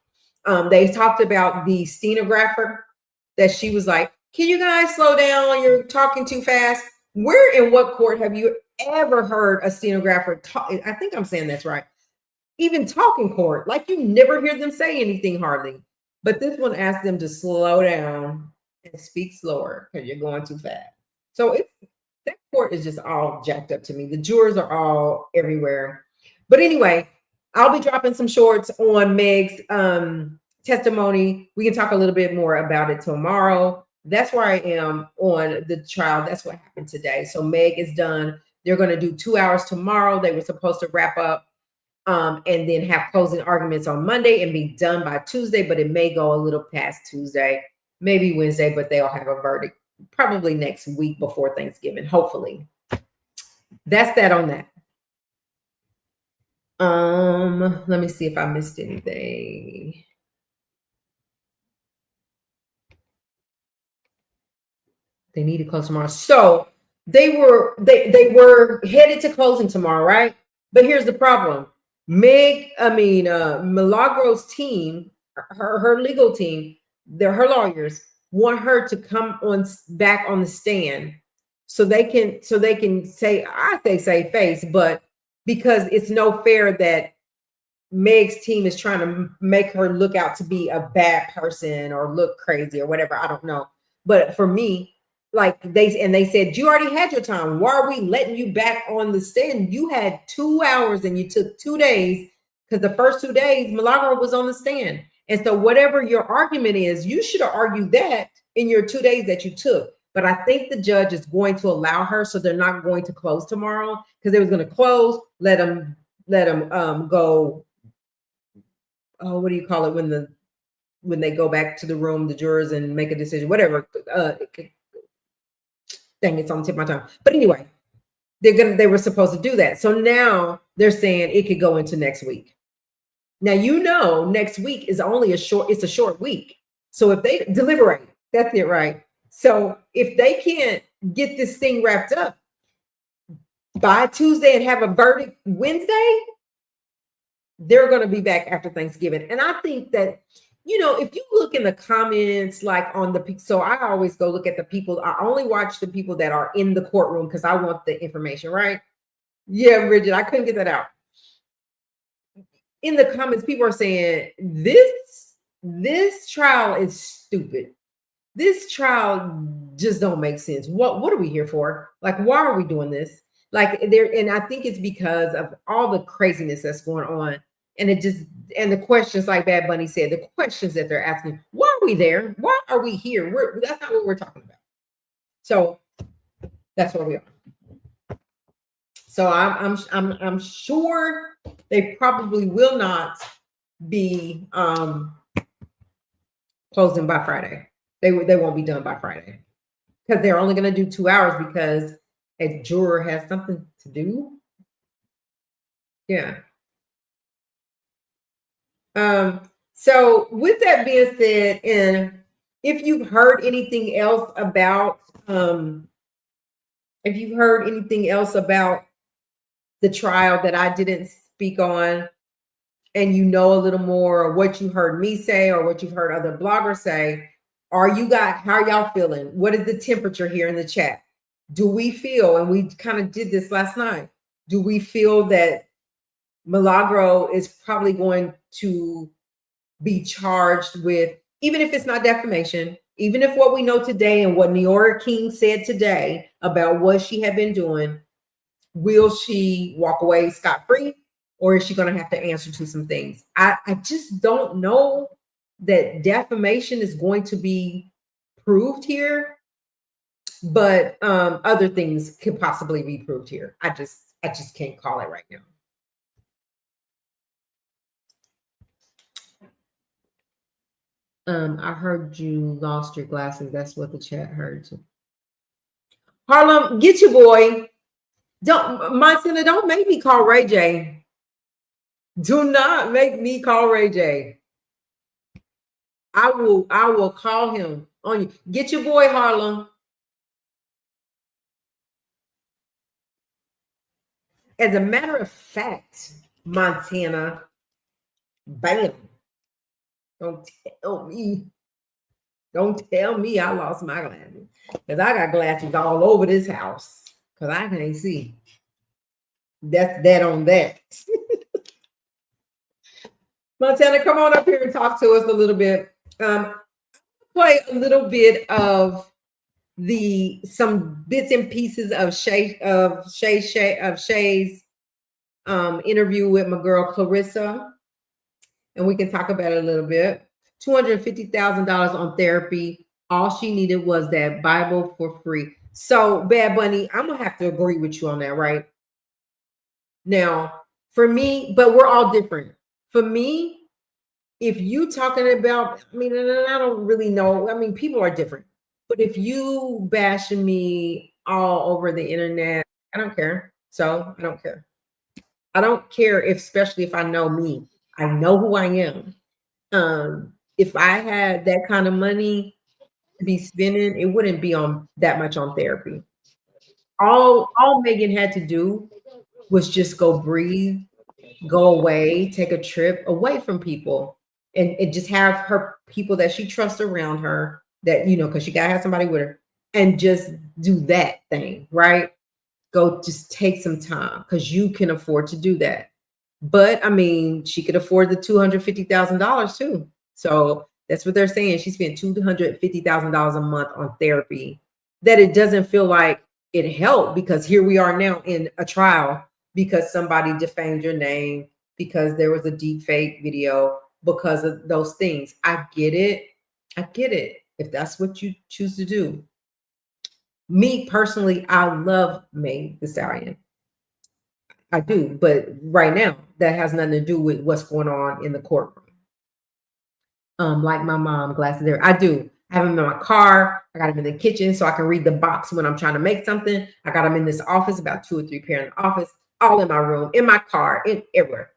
They talked about the stenographer, that she was like, "Can you guys slow down? You're talking too fast." Where in what court have you ever heard a stenographer talk? I think I'm saying that's right. Even talk in court, like you never hear them say anything hardly. But this one asked them to slow down and speak slower because you're going too fast. So that court is just all jacked up to me. The jurors are all everywhere. But anyway, I'll be dropping some shorts on Meg's testimony. We can talk a little bit more about it tomorrow. That's where I am on the trial. That's what happened today. So Meg is done. They're going to do 2 hours tomorrow. They were supposed to wrap up and then have closing arguments on Monday and be done by Tuesday, but it may go a little past Tuesday, maybe Wednesday, but they'll have a verdict probably next week before Thanksgiving, hopefully. That's that on that. Let me see if I missed anything. They need to close tomorrow. So they were headed to closing tomorrow, right? But here's the problem. Milagro's team, her legal team, her lawyers want her to come back on the stand so they can say, I say save face, but because it's no fair that Meg's team is trying to make her look out to be a bad person or look crazy or whatever. I don't know. But for me, like they said, you already had your time. Why are we letting you back on the stand? You had 2 hours and you took 2 days, because the first 2 days Milagro was on the stand. And so whatever your argument is, you should have argued that in your 2 days that you took. But I think the judge is going to allow her, so they're not going to close tomorrow, because they was going to close, let them go. Oh, what do you call it when they go back to the room, the jurors, and make a decision, whatever. Dang, it's on the tip of my tongue. But anyway, they were supposed to do that. So now they're saying it could go into next week. Now, next week is only a short week. So if they deliberate, that's it, right? So if they can't get this thing wrapped up by Tuesday and have a verdict Wednesday, they're going to be back after Thanksgiving. And I think that, if you look in the comments, like so I always go look at the people. I only watch the people that are in the courtroom because I want the information, right? Yeah, Bridget, I couldn't get that out. In the comments, people are saying this trial is stupid. This trial just don't make sense. What are we here for? Like, why are we doing this? Like, and I think it's because of all the craziness that's going on. And the questions, like Bad Bunny said, the questions that they're asking, why are we there? Why are we here? That's not what we're talking about. So that's where we are. So I'm sure they probably will not be closing by Friday. They won't be done by Friday, because they're only going to do 2 hours because a juror has something to do. Yeah. So with that being said, and if you've heard anything else about the trial that I didn't speak on, and a little more, or what you heard me say, or what you've heard other bloggers say, how are y'all feeling? What is the temperature here in the chat? Do we feel, and we kind of did this last night, do we feel that Milagro is probably going to be charged with, even if it's not defamation, even if what we know today and what Neora King said today about what she had been doing, will she walk away scot-free, or is she going to have to answer to some things? I just don't know that defamation is going to be proved here, but other things could possibly be proved here. I just can't call it right now. I heard you lost your glasses. That's what the chat heard too. Harlem, get your boy. Montana, don't make me call Ray J. Do not make me call Ray J. I will call him on you. Get your boy, Harlem. As a matter of fact, Montana, bam. Don't tell me I lost my glasses, because I got glasses all over this house because I can't see. That's that on that. Montana, come on up here and talk to us a little bit. Play a little bit of some bits and pieces of Shay's interview with my girl Clarissa, and we can talk about it a little bit. $250,000 on therapy. All she needed was that Bible for free. So, Bad Bunny, I'm gonna have to agree with you on that, right? Now, for me, but we're all different. For me, if you talking about, I mean, and I don't really know. I mean, people are different. But if you bashing me all over the internet, I don't care. So I don't care. I don't care, especially if I know me. I know who I am. If I had that kind of money to be spending, it wouldn't be on that much on therapy. All Megan had to do was just go breathe, go away, take a trip away from people, and just have her people that she trusts around her, that, because she gotta have somebody with her, and just do that thing, right? Go just take some time, because you can afford to do that. But I mean, she could afford the $250,000 too. So That's what they're saying. She spent $250,000 a month on therapy. That it doesn't feel like it helped, because here we are now in a trial because somebody defamed your name, because there was a deep fake video, because of those things. I get it. I get it. If that's what you choose to do. Me personally, I love Meg the Stallion. I do, but right now that has nothing to do with what's going on in the courtroom. Like my mom, glasses there. I do. I have them in my car. I got them in the kitchen so I can read the box when I'm trying to make something. I got them in this office, about 2 or 3 pair in the office, all in my room, in my car, in everywhere.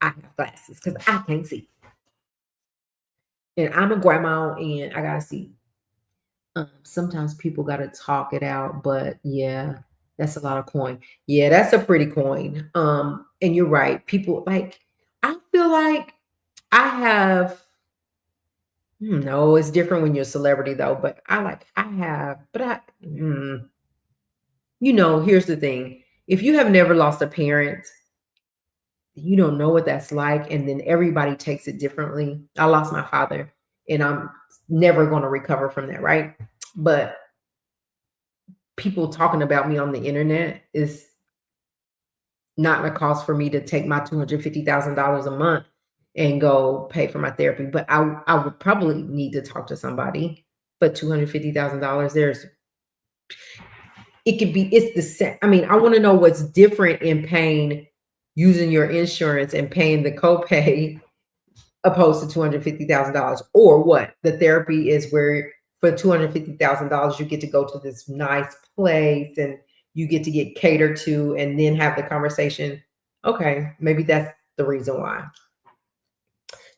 I have glasses because I can't see. And I'm a grandma and I gotta see. Sometimes people gotta talk it out, but yeah, that's a lot of coin. Yeah, that's a pretty coin. And you're right. People like, I feel like I have. No, it's different when you're a celebrity though. But I have, but here's the thing. If you have never lost a parent, you don't know what that's like. And then everybody takes it differently. I lost my father and I'm never going to recover from that. Right. But people talking about me on the internet is not a cause for me to take my $250,000 a month and go pay for my therapy. But I would probably need to talk to somebody. But $250,000, it's the same. I mean, I want to know what's different in paying, using your insurance and paying the copay opposed to $250,000, or what the therapy is, where for $250,000 you get to go to this nice place and you get to get catered to and then have the conversation. Okay, maybe that's the reason why.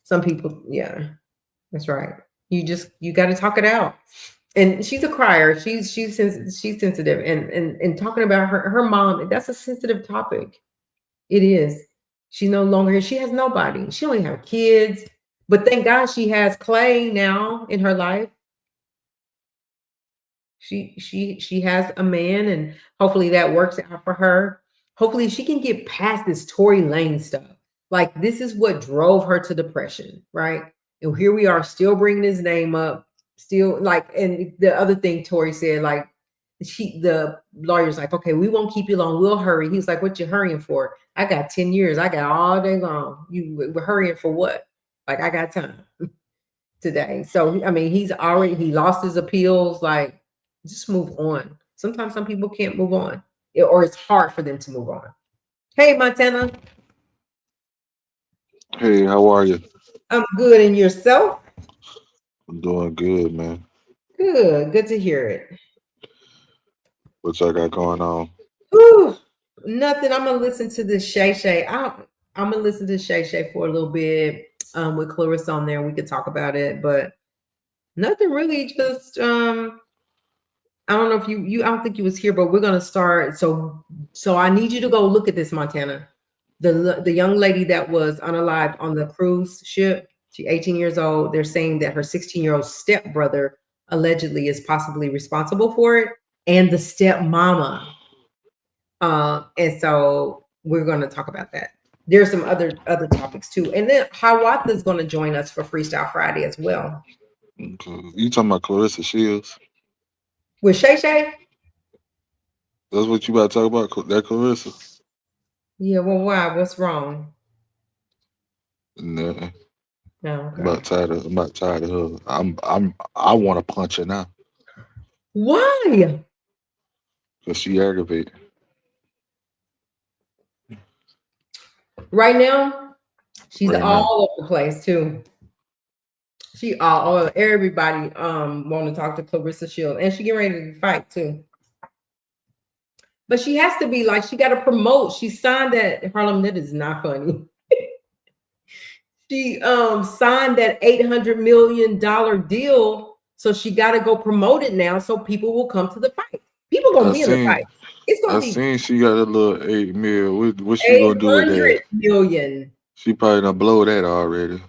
Some people, yeah, that's right. You got to talk it out. And she's a crier. She's sensitive, and talking about her mom, that's a sensitive topic. It is. She's no longer here. She has nobody. She only have kids, but thank God she has Clay now in her life. She has a man, and hopefully that works out for her. Hopefully she can get past this Tory Lane stuff. Like, this is what drove her to depression, right? And here we are still bringing his name up, still like. And the other thing Tory said, like, the lawyer's like, okay, we won't keep you long, we'll hurry. He was like, what you hurrying for? I got 10 years, I got all day long. You were hurrying for what? Like, I got time today. So I mean, he lost his appeals. Like, just move on. Sometimes some people can't move on, or it's hard for them to move on. Hey, Montana. Hey, how are you? I'm good, and yourself? I'm doing good, man. Good to hear it. What y'all got going on? Whew, nothing. I'm gonna listen to this Shay Shay. I'm gonna listen to Shay Shay for a little bit, with Clarissa on there. We could talk about it, but nothing really. Just I don't know if I don't think you was here, but we're gonna start. So I need you to go look at this, Montana. The young lady that was unalived on the cruise ship. She's 18 years old. They're saying that her 16-year-old stepbrother allegedly is possibly responsible for it, and the stepmama. And so we're going to talk about that. There's some other topics too, and then Hawatha is going to join us for Freestyle Friday as well Okay. You talking about Clarissa Shields? with Shay Shay. That's what you about to talk about? That Clarissa? Yeah, well, why? What's wrong? Nah, No, okay. I'm about tired of her. I want to punch her now Why? because she aggravated. Right now, she's Right now. all over the place too. She all everybody want to talk to Clarissa Shield, and she getting ready to fight too. But she has to be like, she got to promote. She signed that Harlem. That is not funny. She signed that $800 million deal, so she got to go promote it now, so people will come to the fight. People gonna I be in the seen fight. It's I gonna be seen she got a little 8 mil. What she eight gonna do with hundred that? million. She probably done blow that already.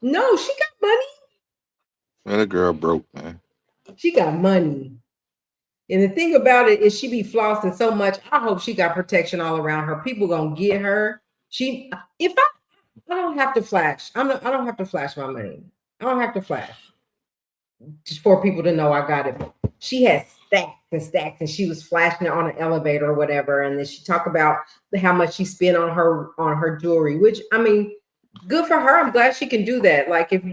No, she got money. Man, that girl broke, man. She got money. And the thing about it is, she be flossing so much. I hope she got protection all around her. People gonna get her. If I don't have to flash. I don't have to flash my money. I don't have to flash. Just for people to know I got it. She had stacks and stacks, and she was flashing it on an elevator or whatever. And then she talked about how much she spent on her jewelry, which I mean, good for her. I'm glad she can do that. Like if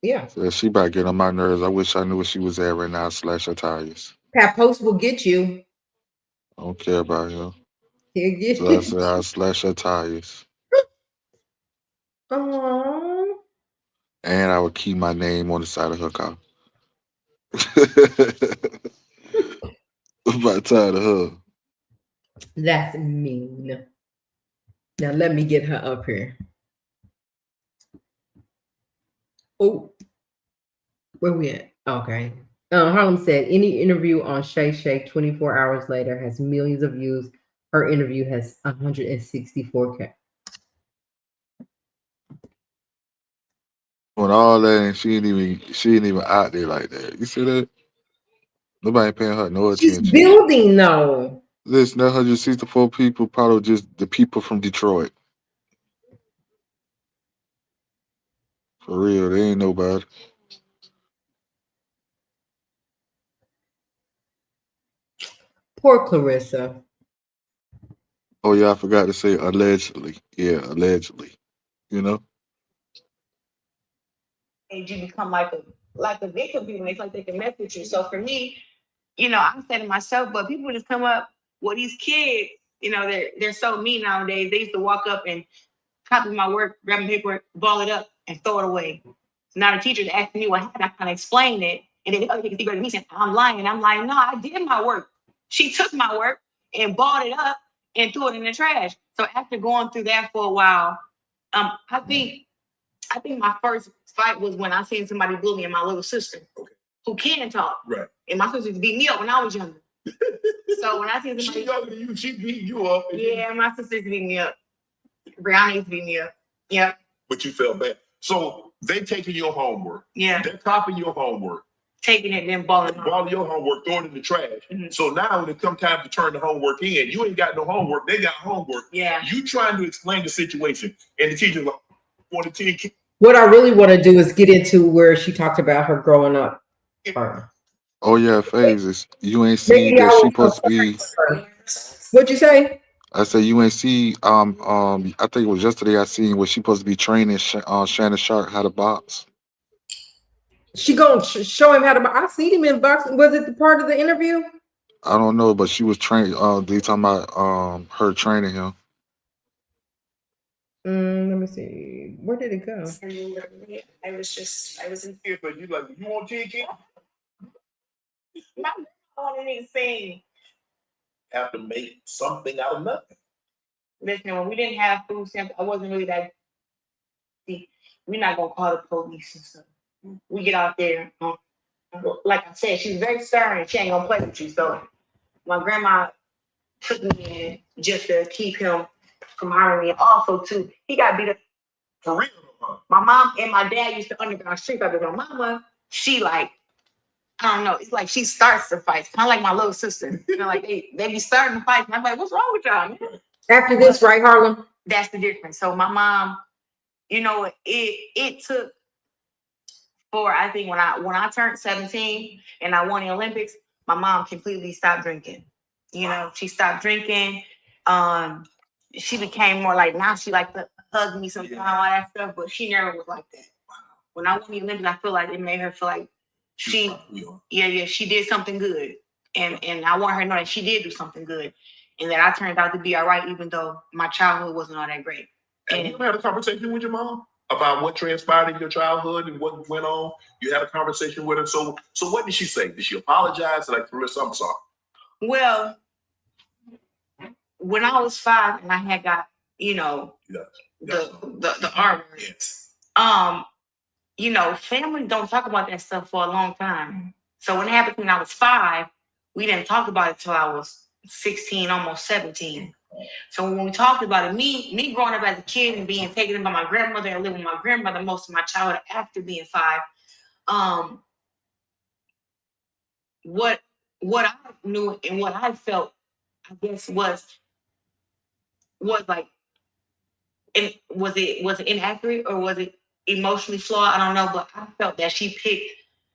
yeah, Yeah, she about to get on my nerves. I wish I knew where she was at right now. Slash her tires. Pat Post will get you. I don't care about him. He'll get So I you. said I'll slash her tires. Oh, And I would keep my name on the side of her car. I'm about tired of her. that's mean. Now let me get her up here. Oh, where we at? Okay. Harlem said any interview on Shay Shay 24 hours later has millions of views. Her interview has 164K. When all that and she ain't even out there like that. You see that? Nobody paying her no She's attention. building though. Listen, that 164 people probably just the people from Detroit. For real, they ain't nobody. Poor Clarissa. Oh yeah, I forgot to say allegedly. Yeah, allegedly. You know? And you become like a victim people. It's like they can mess with you. So for me, I said to myself, but people just come up, well, these kids, they're so mean nowadays. They used to walk up and copy my work, grab my paper, ball it up, and throw it away. So now the teacher's asking me what happened. I kind of explained it. And then the other kid can me saying, I'm lying. I'm like, no, I did my work. She took my work and balled it up and threw it in the trash. So after going through that for a while, I think my first fight was when I seen somebody bullying my little sister, who can talk. Right. And my sister beat me up when I was younger. So when I seen somebody, she younger than you, she beat you up. Yeah, my sister beat me up. Brownies beat me up. Yep. But you felt bad. So they taking your homework. Yeah. They're copying your homework. Taking it, then balling your homework, throwing it in the trash. Mm-hmm. So now when it come time to turn the homework in, you ain't got no homework. They got homework. Yeah. You trying to explain the situation, and the teacher's like, 1 to 10 kids. What I really want to do is get into where she talked about her growing up. Oh yeah, phases. You ain't see Maybe that she y'all supposed to be. What'd you say? I said you ain't see. I think it was yesterday. I seen where she supposed to be training Shannon Sharp how to box. She gonna show him how to. I seen him in boxing. Was it the part of the interview? I don't know, but she was trained. They talking about her training him. Let me see. Where did it go? I was in fear, but you want TK? My wanted me to sing. Have to make something out of nothing. Listen, when we didn't have food stamps, I wasn't really that deep. We're not gonna call the police and stuff. We get out there. Like I said, she's very stern. She ain't gonna play with you. So my grandma took me in just to keep him from hiring me. And also, too, he got beat up for real. My mom and my dad used to underground street fight, but my mama, she I don't know. It's like she starts the fights, kind of like my little sister. Like they be starting the fights. And I'm like, what's wrong with y'all, man? After this, right, Harlem? That's the difference. So my mom, it took for I think when I turned 17 and I won the Olympics, my mom completely stopped drinking. She stopped drinking. She became more like now she like to hug me sometimes, all that stuff, but she never was like that. When I won the Olympics, I feel like it made her feel like she did something good. And I want her to know that she did do something good. And that I turned out to be all right, even though my childhood wasn't all that great. And you ever had a conversation with your mom about what transpired in your childhood and what went on? You had a conversation with her. So what did she say? Did she apologize? Like, Clarissa, I'm sorry. Well, when I was 5 and I had got, the R word, yes. Family don't talk about that stuff for a long time. So when it happened when I was 5, we didn't talk about it till I was 16, almost 17. So when we talked about it, me growing up as a kid and being taken in by my grandmother and living with my grandmother most of my childhood after being 5, what I knew and what I felt, I guess was like and was it inaccurate or was it emotionally flawed? I don't know, but I felt that she picked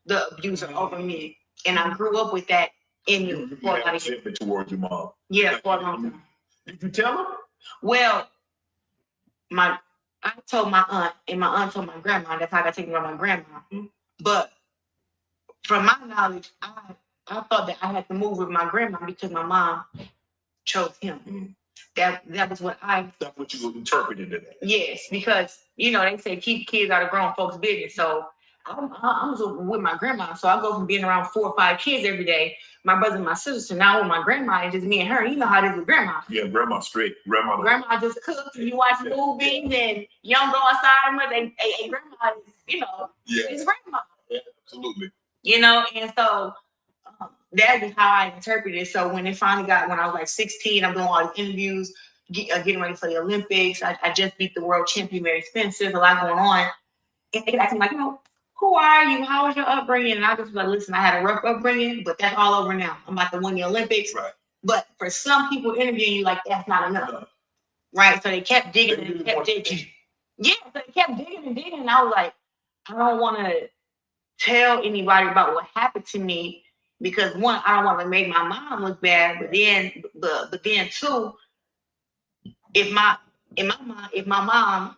the abuser over me, and I grew up with that in me. You have resentment towards your mom. Yeah, for a long time. Did you tell her? Well, I told my aunt, and my aunt told my grandma. That's how I got taken by my grandma. But from my knowledge, I thought that I had to move with my grandma because my mom chose him. That was what That's what you interpreted it. Yes, because they say keep kids out of grown folks' business. So I was with my grandma, so I go from being around 4 or 5 kids every day, my brother and my sister, to now with my grandma and just me and her. You know how it is with grandma. Yeah, grandma straight. Grandma just cooks and you watch movies and you don't go outside much. And grandma is, it's grandma. Yeah, absolutely. And so that is how I interpreted it. So when it finally when I was like 16, I'm doing all these interviews, getting ready for the Olympics. I just beat the world champion, Mary Spencer, a lot going on. And they asking like, who are you? How was your upbringing? And I just was like, listen, I had a rough upbringing, but that's all over now. I'm about to win the Olympics. Right. But for some people interviewing you, like, that's not enough. No. Right? So they kept digging and kept digging. Yeah, so they kept digging and digging. And I was like, I don't want to tell anybody about what happened to me because one, I don't want to make my mom look bad. But then two, if my mom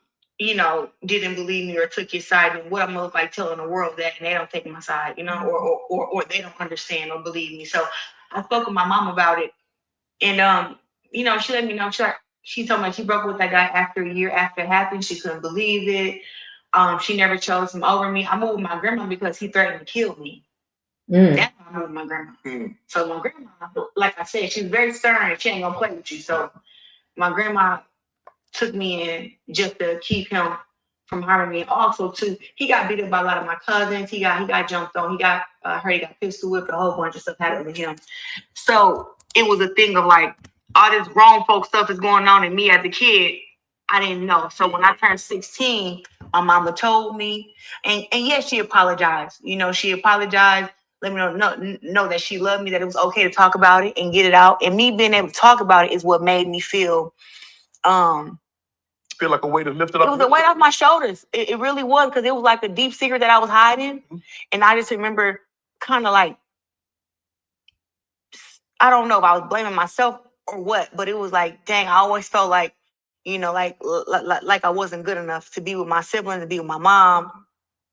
didn't believe me or took his side, then what I'm gonna look like telling the world that and they don't take my side, or they don't understand or believe me. So I spoke with my mom about it, and she let me know. She told me she broke up with that guy after a year after it happened. She couldn't believe it. She never chose him over me. I moved with my grandma because he threatened to kill me. That's why I moved with my grandma. So my grandma, like I said, she's very stern. She ain't gonna play with you. So my grandma took me in just to keep him from harming me. Also, too, he got beat up by a lot of my cousins. He got jumped on. He got hurt. He got pistol whipped. A whole bunch of stuff happened to him. So it was a thing of like all this grown folk stuff is going on in me as a kid. I didn't know. So when I turned 16, my mama told me, and yes, she apologized. She apologized. Let me know that she loved me. That it was okay to talk about it and get it out. And me being able to talk about it is what made me feel like a weight to lift it up. It was a weight off my shoulders. It really was, because it was like a deep secret that I was hiding. And I just remember kind of like, I don't know if I was blaming myself or what, but it was like, dang, I always felt like, like I wasn't good enough to be with my siblings, to be with my mom.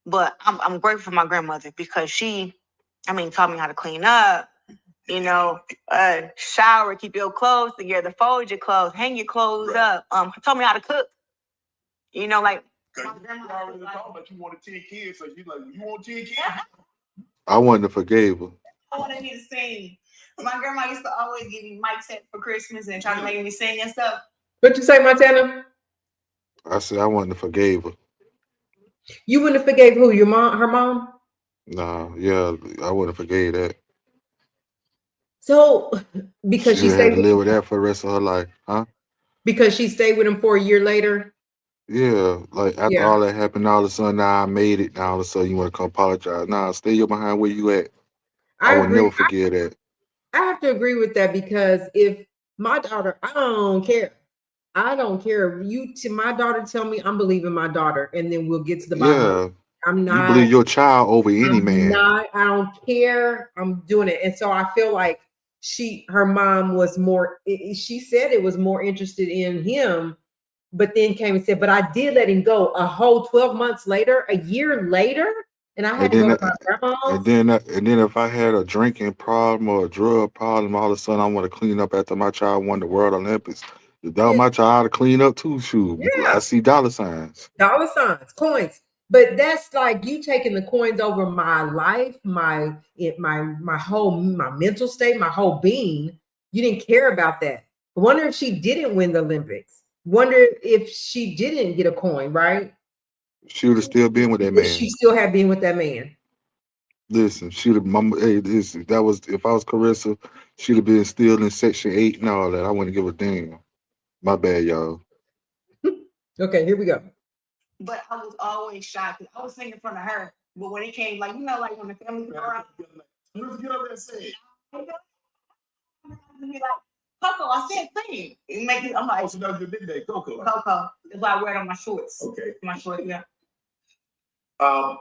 But I'm grateful for my grandmother because she taught me how to clean up, shower, keep your clothes together, fold your clothes, hang your clothes up. Taught me how to cook. Like my grandma already talking about you wanted 10 kids, so you like, you want 10 kids? I wouldn't have forgave her. I wanted me to sing. My grandma used to always give me mic set for Christmas and try to make me sing and stuff. What you say, Montana? I said I wouldn't have forgave her. You wouldn't have forgave who? Your mom? Her mom? Nah, yeah, I wouldn't have forgave that. So because she had to live with that for the rest of her life, huh? Because she stayed with him for a year later. Yeah, like after all that happened, all of a sudden now I made it. Now all of a sudden you want to come apologize? Nah, stay your behind where you at. I would never forget that. I have to agree with that because if my daughter, I don't care. You to my daughter tell me I'm believing my daughter, and then we'll get to the bottom. Yeah, I'm not. You believe your child over any man. I don't care. I'm doing it, and so I feel like her mom was more. She said it was more interested in him, but then came and said, "But I did let him go." A whole 12 months later, a year later. And I had to go to my grandma's. And then if I had a drinking problem or a drug problem, all of a sudden I want to clean up after my child won the World Olympics. My child to clean up too, shoot. Yeah. I see dollar signs. Dollar signs, coins. But that's like you taking the coins over my life, my mental state, my whole being. You didn't care about that. I wonder if she didn't win the Olympics. Wonder if she didn't get a coin, right? She would have still been with that man. She still had been with that man. Listen, she'd have, that was, if I was Carissa, she'd have been still in Section 8 and all that. I wouldn't give a damn. My bad, y'all. Okay, here we go. But I was always shocked. I was singing in front of her. But when it came, like, like when the family go around, let's get up there and sing. Be like, Coco, I said sing. You make it. I'm like, Oh, so that was your nickname, Coco. Coco. That's why I wear it on my shorts. Okay. My shorts, yeah. I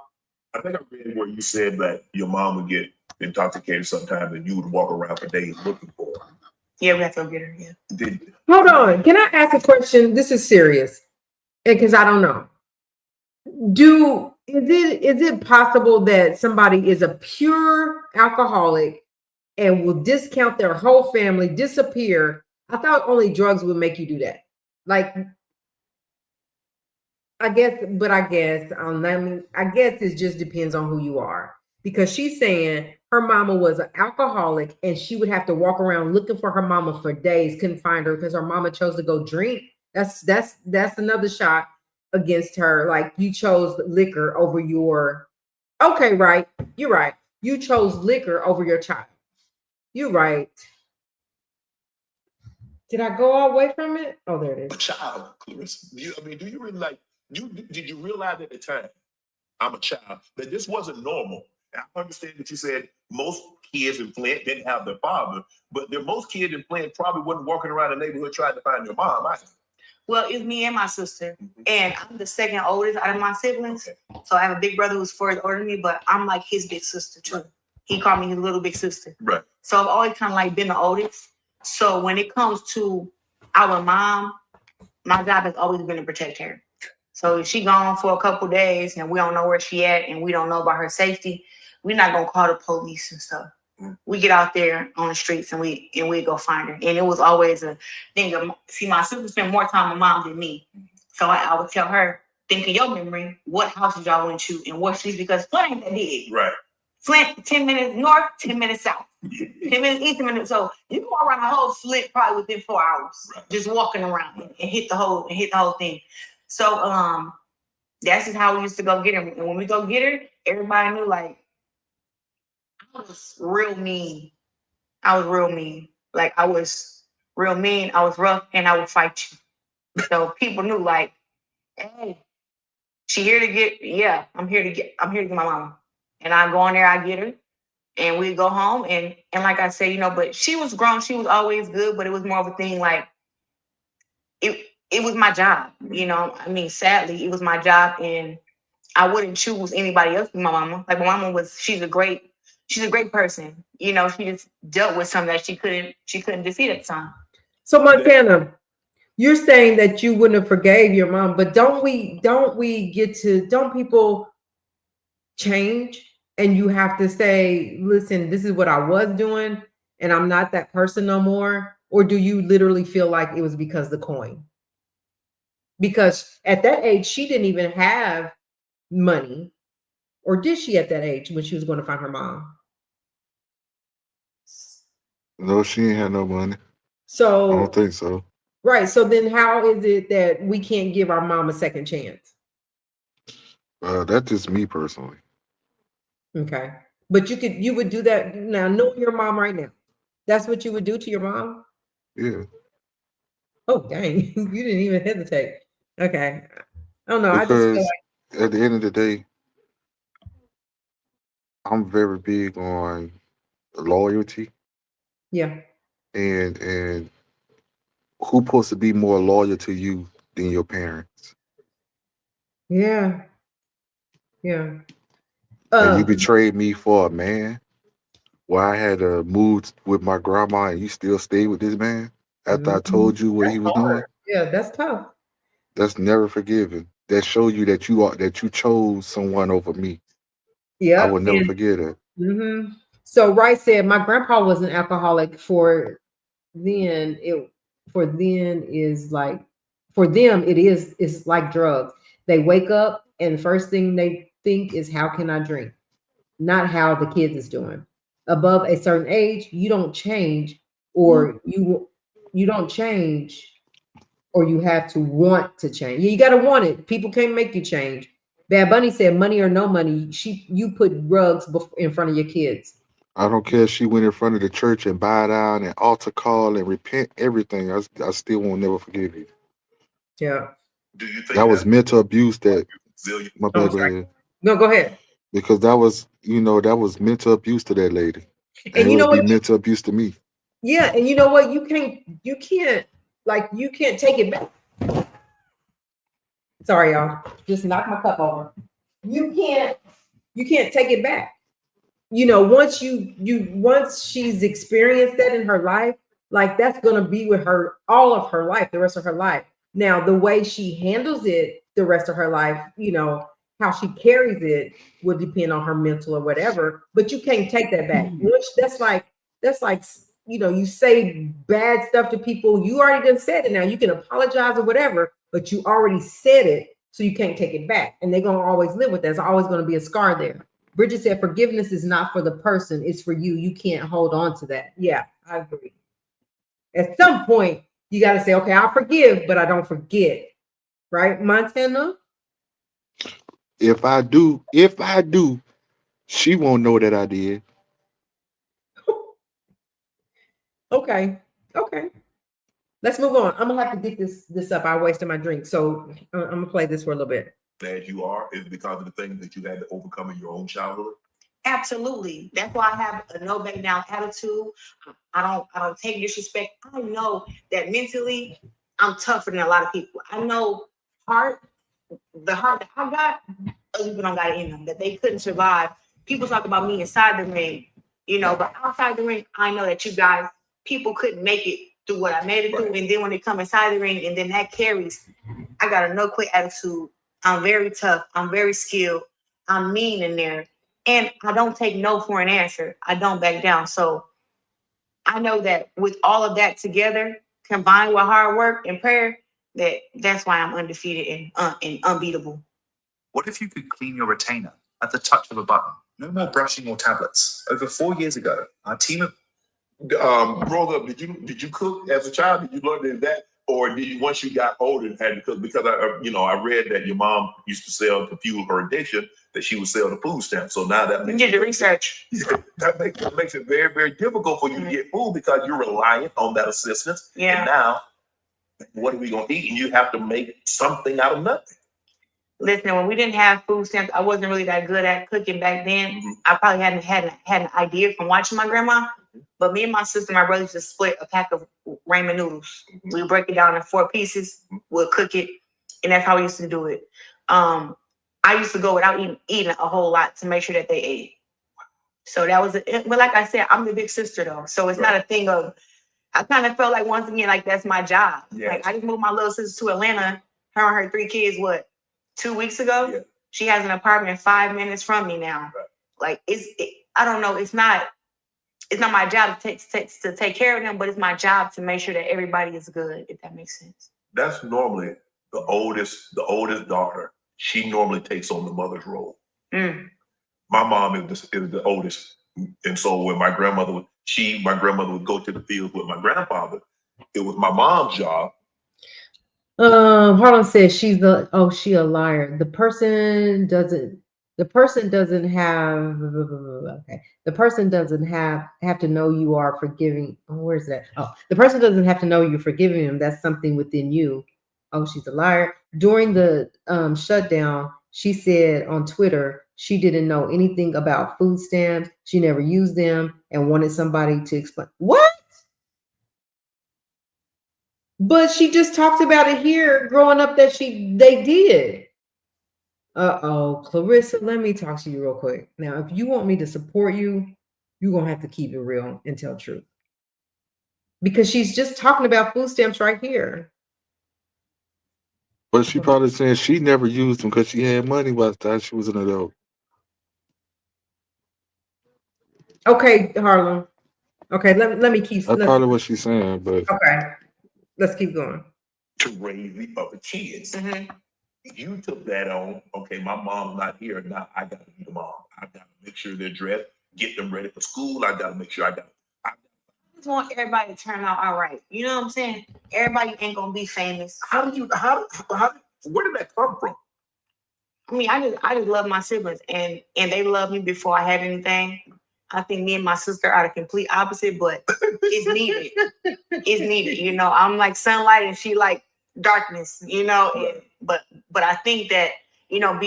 think I read where you said that your mom would get intoxicated sometimes and you would walk around for days looking for her. Yeah, we have to go get her. Yeah. Did you? Hold on. Can I ask a question? This is serious. Because I don't know. Is it possible that somebody is a pure alcoholic and will discount their whole family, disappear? I thought only drugs would make you do that. Like, I guess it just depends on who you are. Because she's saying her mama was an alcoholic and she would have to walk around looking for her mama for days, couldn't find her because her mama chose to go drink. That's another shot against her. Like, you chose liquor over your, okay, right. You're right. You chose liquor over your child. You're right. Did I go all the way from it? Oh, there it A is. child, Clarissa. Do you really like, did you realize at the time, I'm a child, that this wasn't normal? I understand that you said most kids in Flint didn't have their father, but most kids in Flint probably wasn't walking around the neighborhood trying to find their mom either. Well, it's me and my sister, and I'm the second oldest out of my siblings. Okay. So I have a big brother who's 4 years older than me, but I'm like his big sister too. He called me his little big sister. Right. So I've always kind of like been the oldest. So when it comes to our mom, my job has always been to protect her. So if she gone for a couple days and we don't know where she at and we don't know about her safety, we're not gonna call the police and stuff. We get out there on the streets and we go find her. And it was always a thing of, see, my sister spent more time with mom than me. So I would tell her, think of your memory, what houses y'all went to and what streets, because Flint ain't that big. Right. Flint, 10 minutes north, 10 minutes south. 10 minutes east, 10 minutes. So you can walk around the whole Flint probably within 4 hours, right, just walking around and hit the whole thing. So that's just how we used to go get her. And when we go get her, everybody knew, like, I was real mean. Like, I was real mean, I was rough, and I would fight you. So people knew, like, hey, she here to get, yeah, I'm here to get my mama. And I go in there, I get her, and we go home. And like I say, but she was grown, she was always good, but it was more of a thing, like, it was my job, I mean, sadly, it was my job, and I wouldn't choose anybody else than my mama. Like, my mama she's a great person. She just dealt with something that she couldn't defeat at the time. So Montana, you're saying that you wouldn't have forgave your mom, but don't people change and you have to say, listen, this is what I was doing and I'm not that person no more? Or do you literally feel like it was because the coin? Because at that age, she didn't even have money. Or did she at that age when she was going to find her mom? No, she ain't had no money. So I don't think so. Right. So then how is it that we can't give our mom a second chance? That's just me personally. Okay. But you would do that now, knowing your mom right now. That's what you would do to your mom? Yeah. Oh, dang. You didn't even hesitate. Okay. I don't know. Because I just feel like, at the end of the day, I'm very big on loyalty. yeah. And who's supposed to be more loyal to you than your parents? Yeah. Yeah. And you betrayed me for a man where I had to move with my grandma and you still stay with this man after I told you what he was doing? Yeah, that's tough. That's never forgiven. That show you that you chose someone over me. Yeah. I will never forget it. Mm-hmm. So Rice said, my grandpa was an alcoholic. For them, it's like drugs. They wake up and the first thing they think is, how can I drink? Not how the kids is doing. Above a certain age, you don't change, or you don't change, or you have to want to change. You got to want it. People can't make you change. Bad Bunny said, money or no money, you put rugs in front of your kids. I don't care if she went in front of the church and bow down and altar call and repent everything. I still won't never forgive you. Yeah. Do you think that was mental abuse? My bad, go ahead. No, go ahead. Because that was mental abuse to that lady. And it would be mental abuse to me. Yeah, and you know what? You can't take it back. Sorry, y'all. Just knocked my cup over. You can't take it back. You know, once she's experienced that in her life, like that's gonna be with her all of her life, the rest of her life. Now, the way she handles it the rest of her life, you know, how she carries it will depend on her mental or whatever, but you can't take that back. Which that's like you know, you say bad stuff to people, you already done said it. Now you can apologize or whatever, but you already said it, so you can't take it back. And they're gonna always live with that. There's always gonna be a scar there. Bridget said forgiveness is not for the person, it's for you. You can't hold on to that. Yeah, I agree. At some point, you got to say, okay, I'll forgive, but I don't forget. Right, Montana? If I do, she won't know that I did. Okay. Let's move on. I'm gonna have to get this up. I wasted my drink, so I'm gonna play this for a little bit. As you are is because of the things that you had to overcome in your own childhood? Absolutely. That's why I have a no back down attitude. I don't take disrespect. I know that mentally I'm tougher than a lot of people. I know the heart that I got, other people don't got it in them, that they couldn't survive. People talk about me inside the ring, you know, but outside the ring, I know that you guys, people couldn't make it through what I made it through. And then when they come inside the ring, and then that carries, I got a no quit attitude. I'm very tough. I'm very skilled. I'm mean in there. And I don't take no for an answer. I don't back down. So I know that with all of that together, combined with hard work and prayer, that's why I'm undefeated and unbeatable. What if you could clean your retainer at the touch of a button? No more brushing or tablets. Over 4 years ago, our team of Growing up, did you cook as a child? Did you learn that, or did you once you got older and had to cook? Because I read that your mom used to sell to fuel her addiction, that she would sell the food stamps. So now that makes You did the research. that makes it very, very difficult for you to get food because you're reliant on that assistance. Yeah. And now, what are we gonna eat? And you have to make something out of nothing. Listen, when we didn't have food stamps, I wasn't really that good at cooking back then. Mm-hmm. I probably hadn't had an idea from watching my grandma. But me and my sister, my brother, used to split a pack of ramen noodles. Mm-hmm. We break it down in 4 pieces. We'll cook it, and that's how we used to do it. I used to go without eating a whole lot to make sure that they ate. So that was it. But like I said, I'm the big sister though, so it's not a thing of. I kind of felt like once again, like that's my job. Yes. Like I just moved my little sister to Atlanta. Her and her 3 kids. 2 weeks ago? Yeah. She has an apartment 5 minutes from me now. Right. Like I don't know. It's not my job to take care of them, but it's my job to make sure that everybody is good. If that makes sense. That's normally the oldest daughter. She normally takes on the mother's role. Mm. My mom is the oldest, and so when my grandmother would go to the fields with my grandfather. It was my mom's job. Harlan says she a liar. The person doesn't have to know you are forgiving. Oh, where's that? Oh, the person doesn't have to know you're forgiving him. That's something within you. Oh, she's a liar. During the shutdown, she said on Twitter she didn't know anything about food stamps. She never used them and wanted somebody to explain. What? But she just talked about it here growing up that they did. Clarissa, let me talk to you real quick. Now, if you want me to support you, you're going to have to keep it real and tell truth. Because she's just talking about food stamps right here. But she probably saying she never used them because she had money by the time she was an adult. Okay, Harlan. Okay, let me keep. That's probably what she's saying, but okay, let's keep going. To raise the other kids. Mm-hmm. You took that on. Okay, my mom's not here. Now I got to be the mom. I got to make sure they're dressed, get them ready for school. I got to make sure I just want everybody to turn out all right. You know what I'm saying? Everybody ain't gonna be famous. Where did that come from? I mean, I just love my siblings, and they love me before I had anything. I think me and my sister are the complete opposite, but it's needed. It's needed. You know, I'm like sunlight and she like darkness, you know. And, but I think that, you know,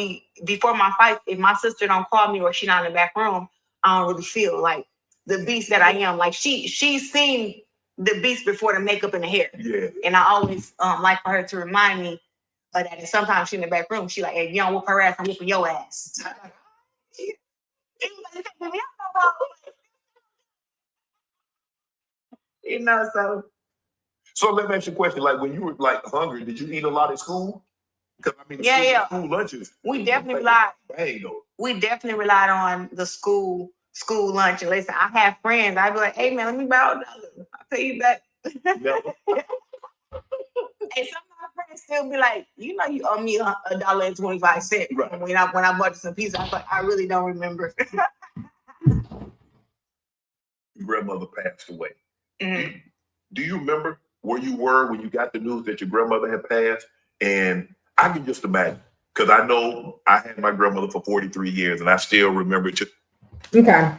before my fight, if my sister don't call me or she not in the back room, I don't really feel like the beast that I am. Like she's seen the beats before the makeup and the hair. Yeah. And I always like for her to remind me of that. And sometimes she in the back room, she like, hey, if you don't whoop her ass, I'm whooping your ass. You know, so. So let me ask you a question. Like when you were like hungry, did you eat a lot at school? Because I mean, school lunches. We definitely relied. Bang though. We definitely relied on the school lunch. And listen, I have friends. I'd be like, hey man, let me borrow $1. I'll pay you back. And some of my friends still be like, you know, you owe me $1.25. Right. When I bought you some pizza, I was like, I really don't remember. Your grandmother passed away. Mhm. Do you remember where you were when you got the news that your grandmother had passed? And I can just imagine, because I know I had my grandmother for 43 years and I still remember it. Okay.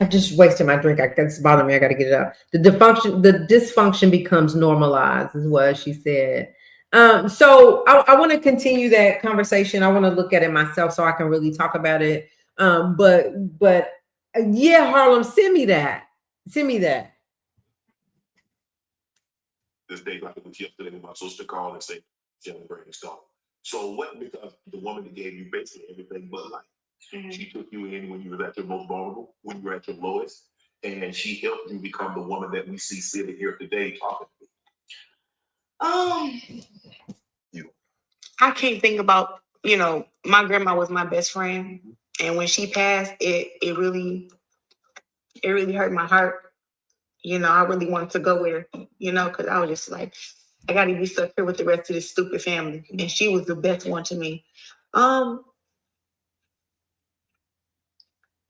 I just wasted my drink. It's bothering me. I got to get it out. The dysfunction becomes normalized, is what she said. So I want to continue that conversation. I want to look at it myself so I can really talk about it. But yeah, Harlem, send me that. Send me that. This day, like it was yesterday, when my sister called and said, "Jenna Brady's gone." So what? Because the woman that gave you basically everything but life. Mhm. She took you in when you were at your most vulnerable, when you were at your lowest, and she helped you become the woman that we see sitting here today talking to you. I can't think about, you know, my grandma was my best friend. And when she passed, it really hurt my heart. You know, I really wanted to go with her, you know, because I was just like, I got to be stuck here with the rest of this stupid family. And she was the best one to me. I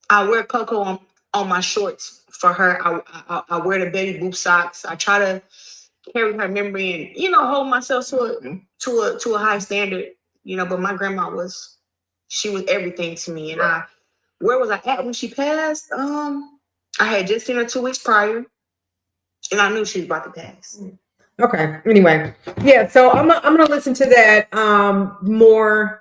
wear cocoa on my shorts for her. I wear the baby boot socks. I try to carry her memory and, you know, hold myself to a high standard, you know, but my grandma she was everything to me. And where was I at when she passed? I had just seen her 2 weeks prior. And I knew she was about to pass. Okay. Anyway, yeah. So I'm gonna listen to that more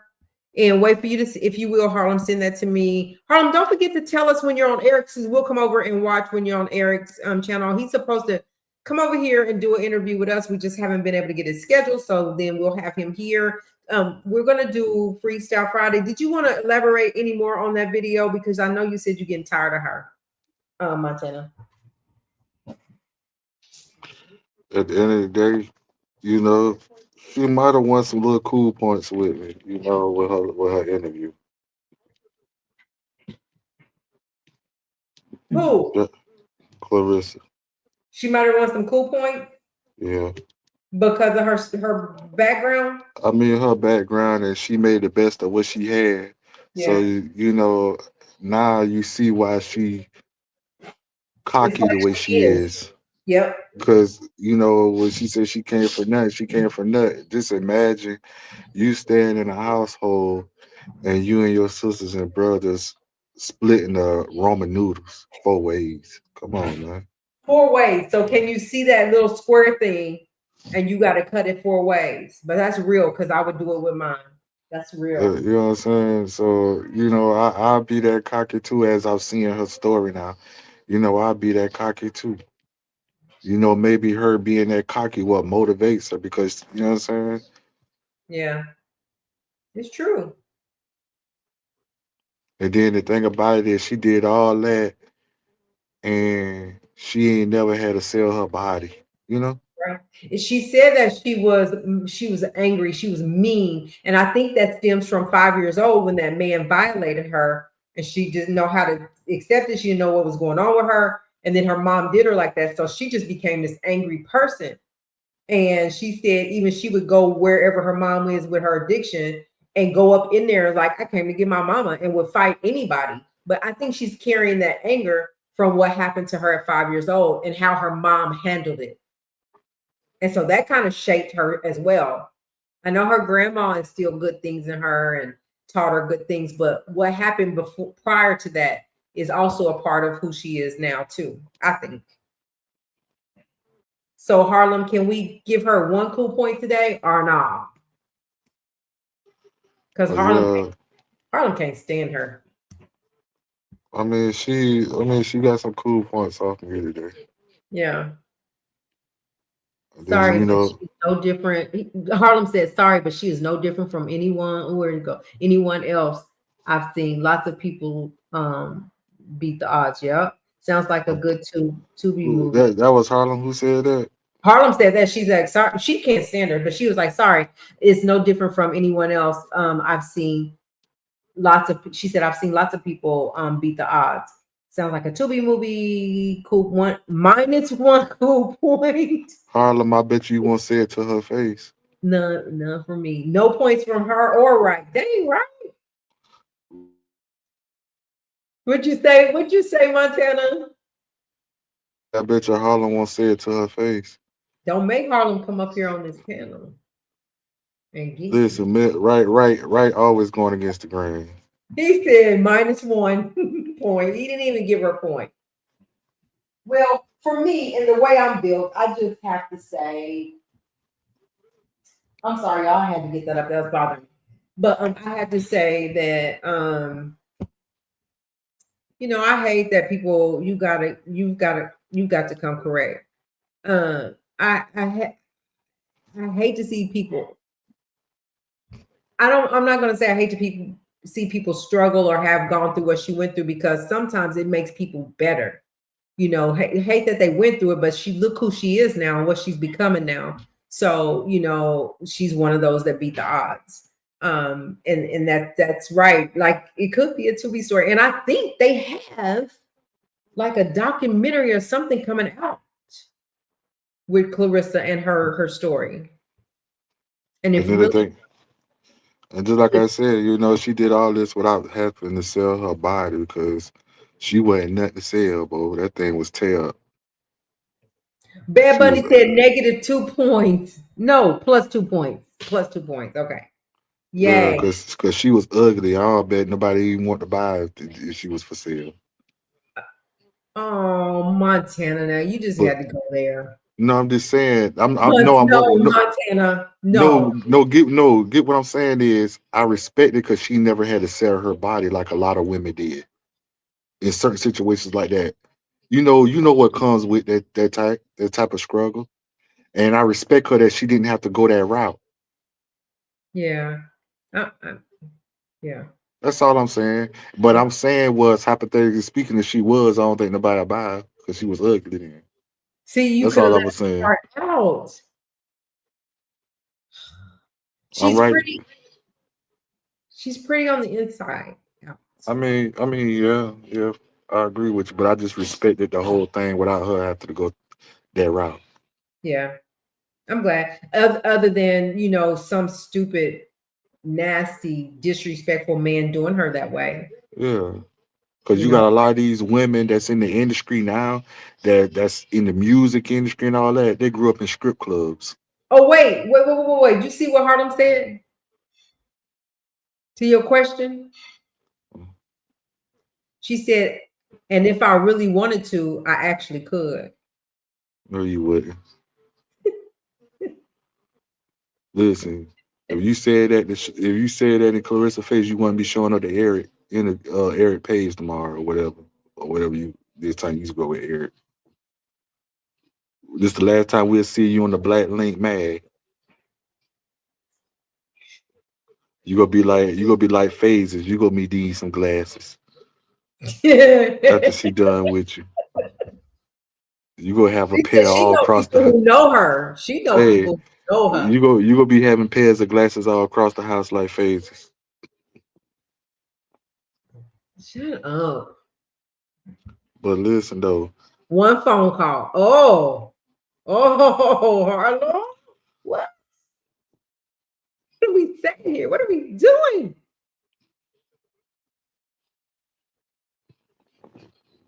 and wait for you to see, if you will, Harlem, send that to me. Harlem, don't forget to tell us when you're on Eric's. We'll come over and watch when you're on Eric's channel. He's supposed to come over here and do an interview with us. We just haven't been able to get his schedule, so then we'll have him here. We're gonna do Freestyle Friday. Did you want to elaborate any more on that video? Because I know you said you're getting tired of her, Montana. At the end of the day, you know, she might have won some little cool points with me, you know, with her interview. Who? Yeah, Clarissa. She might have won some cool points Yeah. because of her background. I mean, her background, and she made the best of what she had. So, Yeah. you know, now you see why she It's cocky the like way she she is. is. Yep. Because, you know, when she said she came for nothing, she came for nothing. Just imagine you staying in a household and you and your sisters and brothers splitting the Roman noodles 4 ways. Come on, man. 4 ways. So can you see that little square thing? And you got to cut it 4 ways. But that's real because I would do it with mine. That's real. You know what I'm saying? So, you know, I'll be that cocky too as I'm seeing her story now. You know, I'll be that cocky too. You know, maybe her being that cocky what motivates her because, you know what I'm saying? Yeah. It's true. And then the thing about it is she did all that and she ain't never had to sell her body, you know? Right. She said that she was angry, she was mean, and I think that stems from 5 years old when that man violated her, and she didn't know how to accept it. She didn't know what was going on with her, and then her mom did her like that, so she just became this angry person. And she said even she would go wherever her mom is with her addiction and go up in there like, I came to get my mama, and would fight anybody. But I think she's carrying that anger from what happened to her at 5 years old and how her mom handled it. And so that kind of shaped her as well. I know her grandma instilled good things in her and taught her good things, but what happened before prior to that is also a part of who she is now too, I think. So Harlem, can we give her 1 cool point today or not? Because Yeah. Harlem can't stand her. I mean, she got some cool points off me today. Yeah. And then Sorry, you but know, she's no different. Harlem said, "Sorry, but she is no different from anyone where to go. Anyone else I've seen. Lots of people beat the odds. Yep, sounds like a good to be movie." that was Harlem who said that. Harlem said that she's like, sorry, she can't stand her, but she was like, "Sorry, it's no different from anyone else. I've seen lots of." She said, "I've seen lots of people beat the odds." Sounds like a Tubi movie. Cool one minus one cool point. Harlem, I bet you won't say it to her face. None from me. No points from her or right. Dang, right. What'd you say? What'd you say, Montana? I bet you Harlem won't say it to her face. Don't make Harlem come up here on this panel and get you. Listen, right, always going against the grain. He said minus one point. He didn't even give her a point. Well, for me, and the way I'm built, I just have to say, I'm sorry, y'all. I had to get that up. That was bothering me. But I had to say that I hate that people. You got to come correct. I hate to see people. I'm not going to say I hate to see people struggle or have gone through what she went through, because sometimes it makes people better. Hate that they went through it, but look who she is now and what she's becoming now. So she's one of those that beat the odds. And that's right. Like, it could be a to-be story, and I think they have like a documentary or something coming out with Clarissa and her story. And And if then the really, thing, and just like I said, she did all this without having to sell her body because she wasn't nothing to sell, bro. That thing was tear. Bad She was, Bunny said negative 2 points. No, plus 2 points. Plus 2 points. Okay. yeah, Yay. cause she was ugly. I don't bet nobody even want to buy her if she was for sale. Oh, Montana. Now you just But had to go there. no, I'm just saying. I'm no, I'm No, no, Montana. No. no. Get what I'm saying is I respect it because she never had to sell her body like a lot of women did in certain situations like that. You know what comes with that type of struggle, and I respect her that she didn't have to go that route. Yeah. Uh, uh, yeah. That's all I'm saying. But I'm saying was hypothetically speaking, if she was, I don't think nobody would buy her because she was ugly then. See, you That's could all have I let was saying. her start out. I'm She's right. pretty. She's pretty on the inside. Yeah. Yeah, I agree with you, but I just respected the whole thing without her having to go that route. Yeah. I'm glad. Other than, some stupid, nasty, disrespectful man doing her that way. Yeah, because You you know. got a lot of these women that's in the industry now, that's in the music industry and all that. They grew up in strip clubs. Oh, wait. Did you see what Harlem said to your question? She said, and if I really wanted to, I actually could. No, you wouldn't. Listen, if you said that in Clarissa face, you wouldn't be showing up to Eric in the Eric Page tomorrow or whatever you this time you used to go with Eric. This the last time we'll see you on the Black Link mag. You gonna be like phases. You gonna need some glasses after she done with you. You gonna have a pair Because she all know across people the. who know her. She know Hey, people who know her. you gonna be having pairs of glasses all across the house like phases. Shut up. But listen though, One phone call. Oh, Harlem. What are we saying here? What are we doing?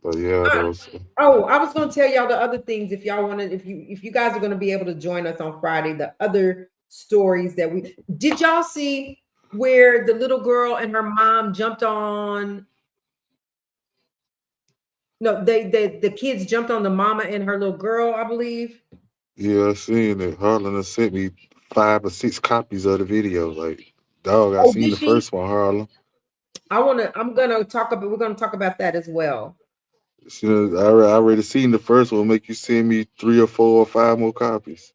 but yeah, Uh, those. oh, I was gonna tell y'all the other things if y'all wanted, if you guys are gonna be able to join us on Friday, the other stories that we did. Y'all see where the little girl and her mom jumped on? No, the kids jumped on the mama and her little girl, I believe. Yeah, I seen it. Harlan has sent me 5 or 6 copies of the video. Like, dog, I Oh, seen did the she? first one, Harlan. I'm gonna talk about. We're gonna talk about that as well. So I already seen the first one. Make you send me 3 or 4 or 5 more copies.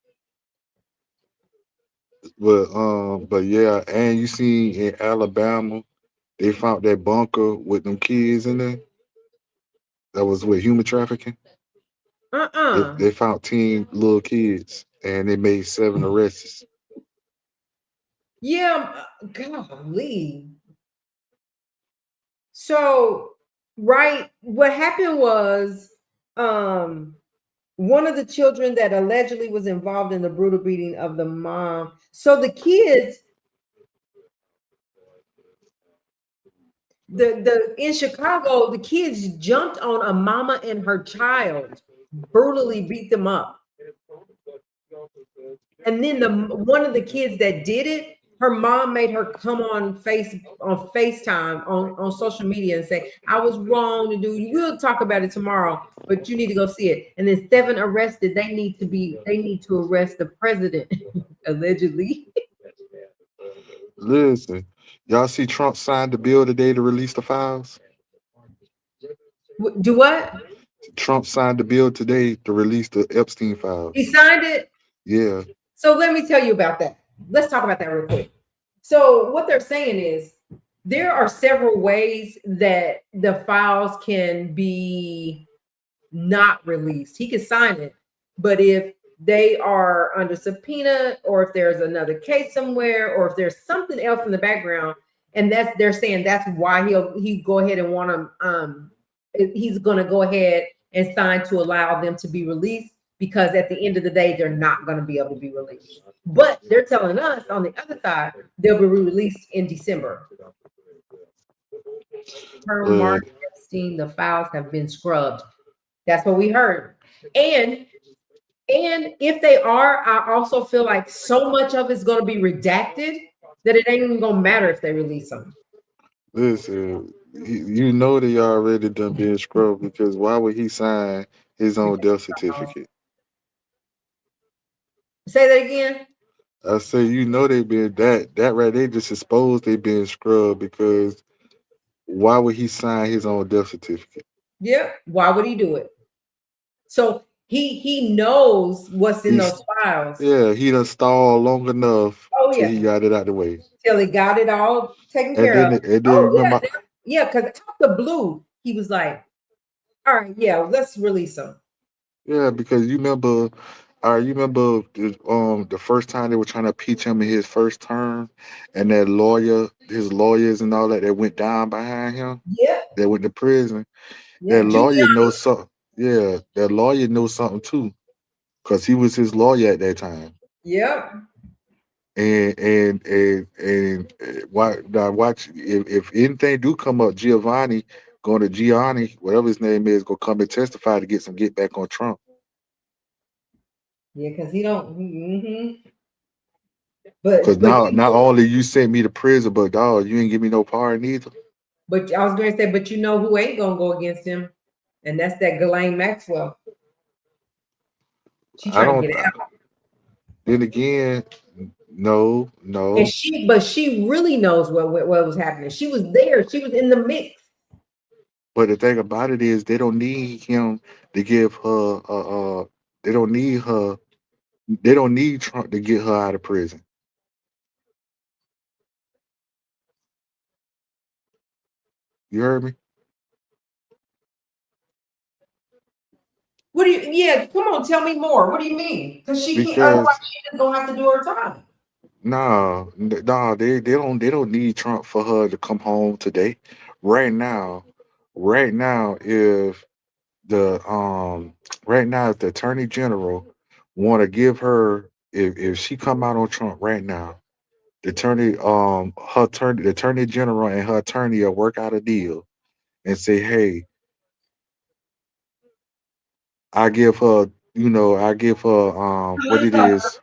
But yeah, and you seen in Alabama, they found that bunker with them kids in there. That was with human trafficking. Uh-uh. They found 10 little kids, and they made 7 arrests. Yeah, golly. So, right, what happened was um one of the children that allegedly was involved in the brutal beating of the mom. So the kids, the in Chicago, the kids jumped on a mama and her child, brutally beat them up. And then the one of the kids that did it, her mom made her come on FaceTime on social media and say, I was wrong to do. You will talk about it tomorrow, but you need to go see it. And then 7 arrested. They need to arrest the president, allegedly. Listen, y'all see Trump signed the bill today to release the files. Do what? Trump signed the bill today to release the Epstein He files. signed it. Yeah, So let me tell you about that. Let's talk about that real quick. So what they're saying is there are several ways that the files can be not released. He could sign it, but if they are under subpoena, or if there's another case somewhere, or if there's something else in the background, and they're saying that's why he go ahead and want to he's going to go ahead and sign to allow them to be released, because at the end of the day they're not going to be able to be released. But they're telling us on the other side they'll be released in December. Per but Mark Epstein, the files have been scrubbed. That's what we heard. And if they are, I also feel like so much of it's going to be redacted that it ain't even going to matter if they release them. listen, you know they already done been scrubbed because why would he sign his own death certificate? Say that again. I say you know they been that right. They just exposed they been scrubbed because why would he sign his own death certificate? Yeah. Why would he do it? So he knows what's in He's those files. Yeah, he done stalled long enough Oh till yeah. he got it out the way. Till he got it all taken And care of. then Oh remember, yeah. Because out the blue, he was like, all right, yeah, let's release them. yeah, because you remember the first time they were trying to impeach him in his first term, and his lawyers and all that went down behind him, Yeah. that went to prison. Yeah. That lawyer knows something. Yeah, that lawyer knows something too, because he was his lawyer at that time. Yeah. Watch if anything do come up, Gianni, whatever his name is, gonna come and testify to get back on Trump. Yeah. Because he don't. But Cause now not only you sent me to prison, but dog, you ain't give me no pardon either. But I was going to say, but you know who ain't gonna go against him, and that's that Ghislaine Maxwell. She I trying to don't. get out, Then again, no, and no. she really knows what was happening. She was there. She was in the mix. But the thing about it is, they don't need him to give her. They don't need her. They don't need Trump to get her out of prison. You heard me? What do you? Yeah, come on, tell me more. What do you mean? Because she can't. Otherwise, Because she just gonna have to do her time. nah, they don't need Trump for her to come home today. Right now, right now, if the right now if the attorney general want to give her if she come out on Trump right now, the attorney general and her attorney will work out a deal and say, hey, I give her what it is.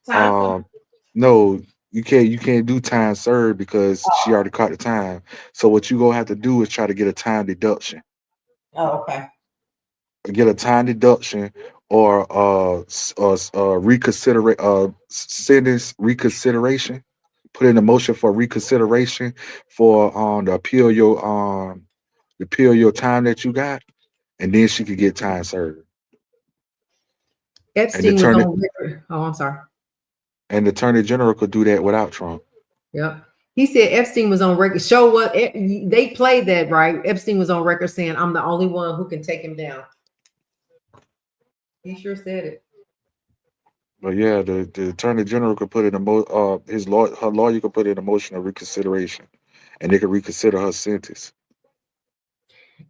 Time for. Um no, you can't do time served because she already caught the time. So what you gonna have to do is try to get a time deduction. Oh, okay. Get a time deduction or reconsider sentence reconsideration. Put in a motion for reconsideration for to appeal your time that you got. and then she could get time served. And the Epstein was attorney on record. Oh, I'm sorry. and the attorney general could do that without Trump. Yeah. He said Epstein was on record. Show what they played that, right? Epstein was on record saying, I'm the only one who can take him down. He sure said it. But yeah, the attorney general could put in her lawyer could put in a motion of reconsideration, and they could reconsider her sentence.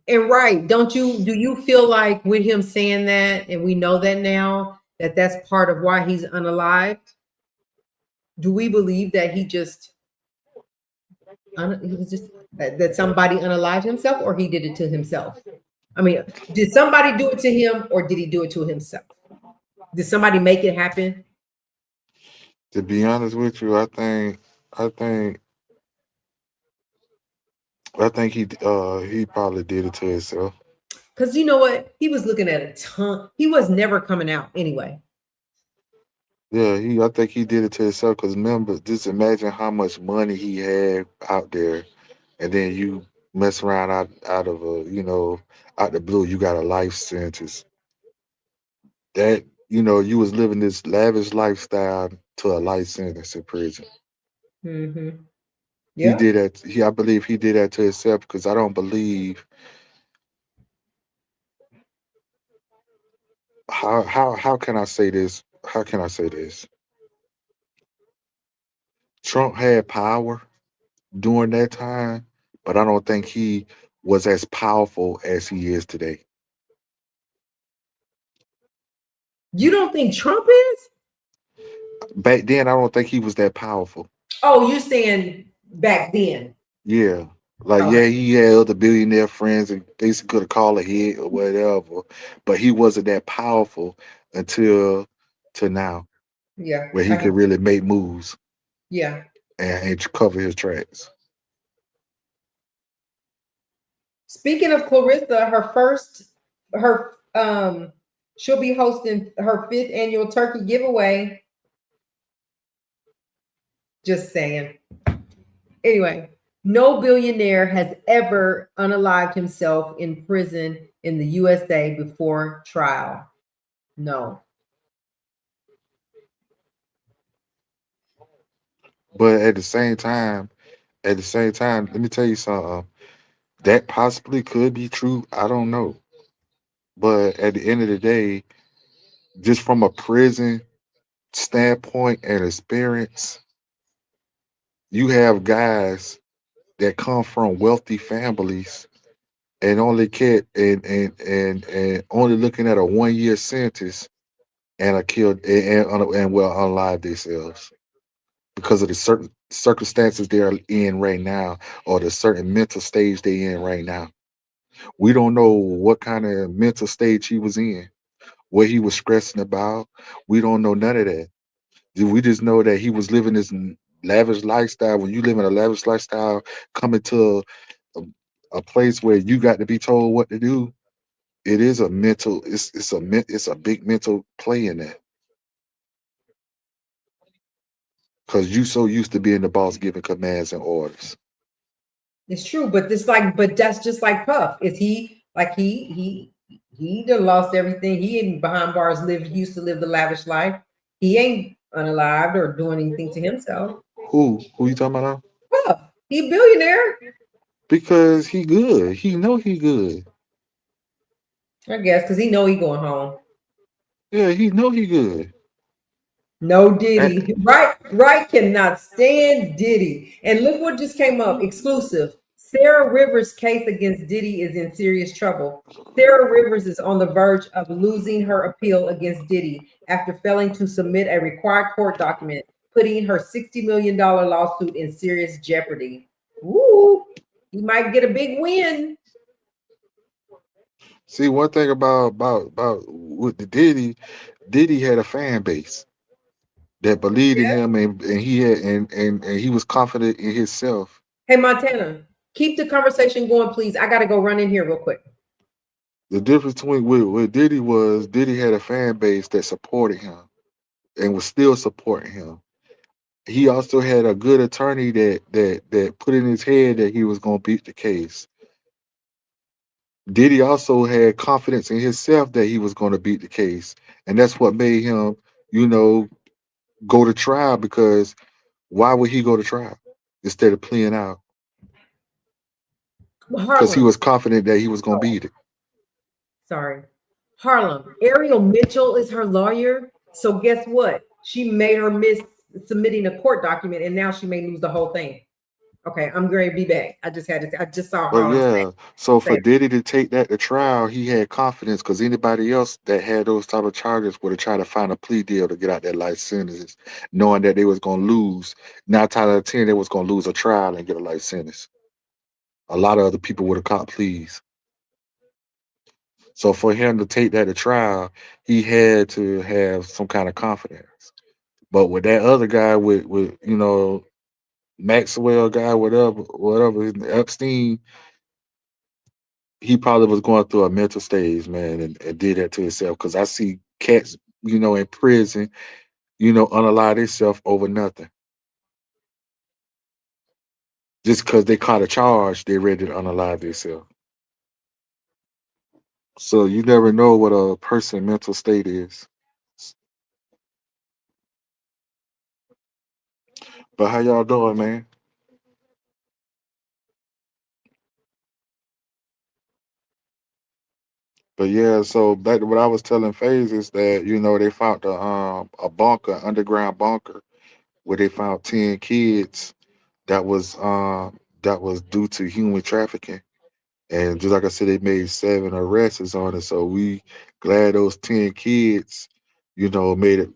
And right, do you feel like with him saying that, and we know that now, that that's part of why he's unalived? Do we believe that he was just that somebody unalived himself, or he did it to himself? I mean, did somebody do it to him, or did he do it to himself? Did somebody make it happen? To be honest with you, I think he probably did it to himself. Because you know what? He was looking at a ton. He was never coming out anyway. Yeah, I think he did it to himself because remember, just imagine how much money he had out there, and then you mess around out of out the blue, you got a life sentence. That you was living this lavish lifestyle to a life sentence in prison. Mm-hmm. He Yeah. did that. I believe he did that to himself because I don't believe how can I say this? How can I say this? Trump had power during that time, but I don't think he was as powerful as he is today. You don't think Trump is? Back then, I don't think he was that powerful. Oh, you saying back then? Yeah. Like, Okay. yeah, he had other billionaire friends and they could have called a hit or whatever, but he wasn't that powerful until to now, Yeah. where he could really make moves Yeah. and cover his tracks. Speaking of Clarissa, she'll be hosting her 5th annual turkey giveaway. Just saying. Anyway, no billionaire has ever unalived himself in prison in the USA before trial. No. But at the same time, let me tell you something. That possibly could be true. I don't know. But at the end of the day, just from a prison standpoint and experience, you have guys that come from wealthy families and only get and only looking at a 1 year sentence and are killed and will unalive themselves because of the certain circumstances they are in right now or the certain mental stage they in right now. We don't know what kind of mental stage he was in, what he was stressing about. We don't know none of that. We just know that he was living this lavish lifestyle. When you live in a lavish lifestyle, coming to a, a place where you got to be told what to do, it is a mental. It's a big mental play in that because you so used to being the boss, giving commands and orders. It's true, but but that's just like Puff. Is he like he done lost everything. He in behind bars he used to live the lavish life. He ain't unalived or doing anything to himself. Who you talking about now? Puff, he a billionaire. Because he good. He know he good. I guess because he know he going home. Yeah, he know he good. No And Diddy. Right cannot stand Diddy. And look what just came up. Exclusive. Sarah Rivers' case against Diddy is in serious trouble. Sarah Rivers is on the verge of losing her appeal against Diddy after failing to submit a required court document, putting her $60 million lawsuit in serious jeopardy. Ooh, he might get a big win. see one thing about with the Diddy had a fan base that believed in him and he had and he was confident in himself. Hey, Montana, keep the conversation going, please. I got to go run in here real quick. The difference between with Diddy was Diddy had a fan base that supported him and was still supporting him. He also had a good attorney that put in his head that he was gonna beat the case. Diddy also had confidence in himself that he was going to beat the case, and that's what made him, you know, go to trial. Because why would he go to trial instead of pleading out? Because he Harlem. was confident that he was going to Oh, beat it. sorry. Harlem. Ariel Mitchell is her lawyer. So guess what? She made her miss submitting a court document, and now she may lose the whole thing. Okay, I'm going to be back. I just had to. I just saw But Harlem yeah, so say for Diddy to take that to trial, he had confidence because anybody else that had those type of charges would have tried to find a plea deal to get out their life sentences, knowing that they was gonna lose. 9 times out of 10, they was gonna lose a trial and get a life sentence. A lot of other people would have caught pleas. So for him to take that to trial, he had to have some kind of confidence. But with that other guy, with Maxwell guy, whatever, Epstein, he probably was going through a mental stage, man, and did that to himself. Because I see cats, in prison, unalive themselves over nothing. Just because they caught a charge, they ready to unalive themselves. So you never know what a person mental state is. But how y'all doing, man? But yeah, so back to what I was telling FaZe is that they found a bunker, underground bunker, where they found 10 kids that was due to human trafficking. And just like I said, they made 7 arrests on it. So we glad those 10 kids, made it,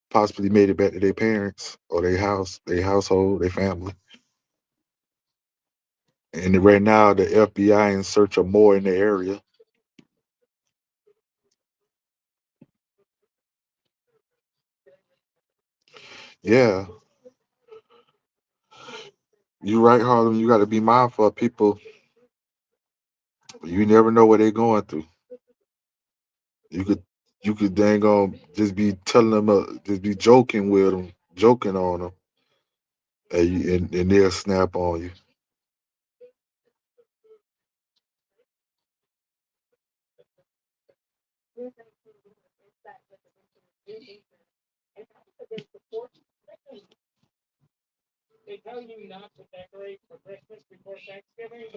possibly made it back to their parents or their house, their household, their family. And right now, the FBI in search of more in the area. Yeah, you're right, Harlem. You got to be mindful of people. You never know what they're going through. You could, you could dang on just be telling them, just be joking with them, joking on them, and they'll snap on you.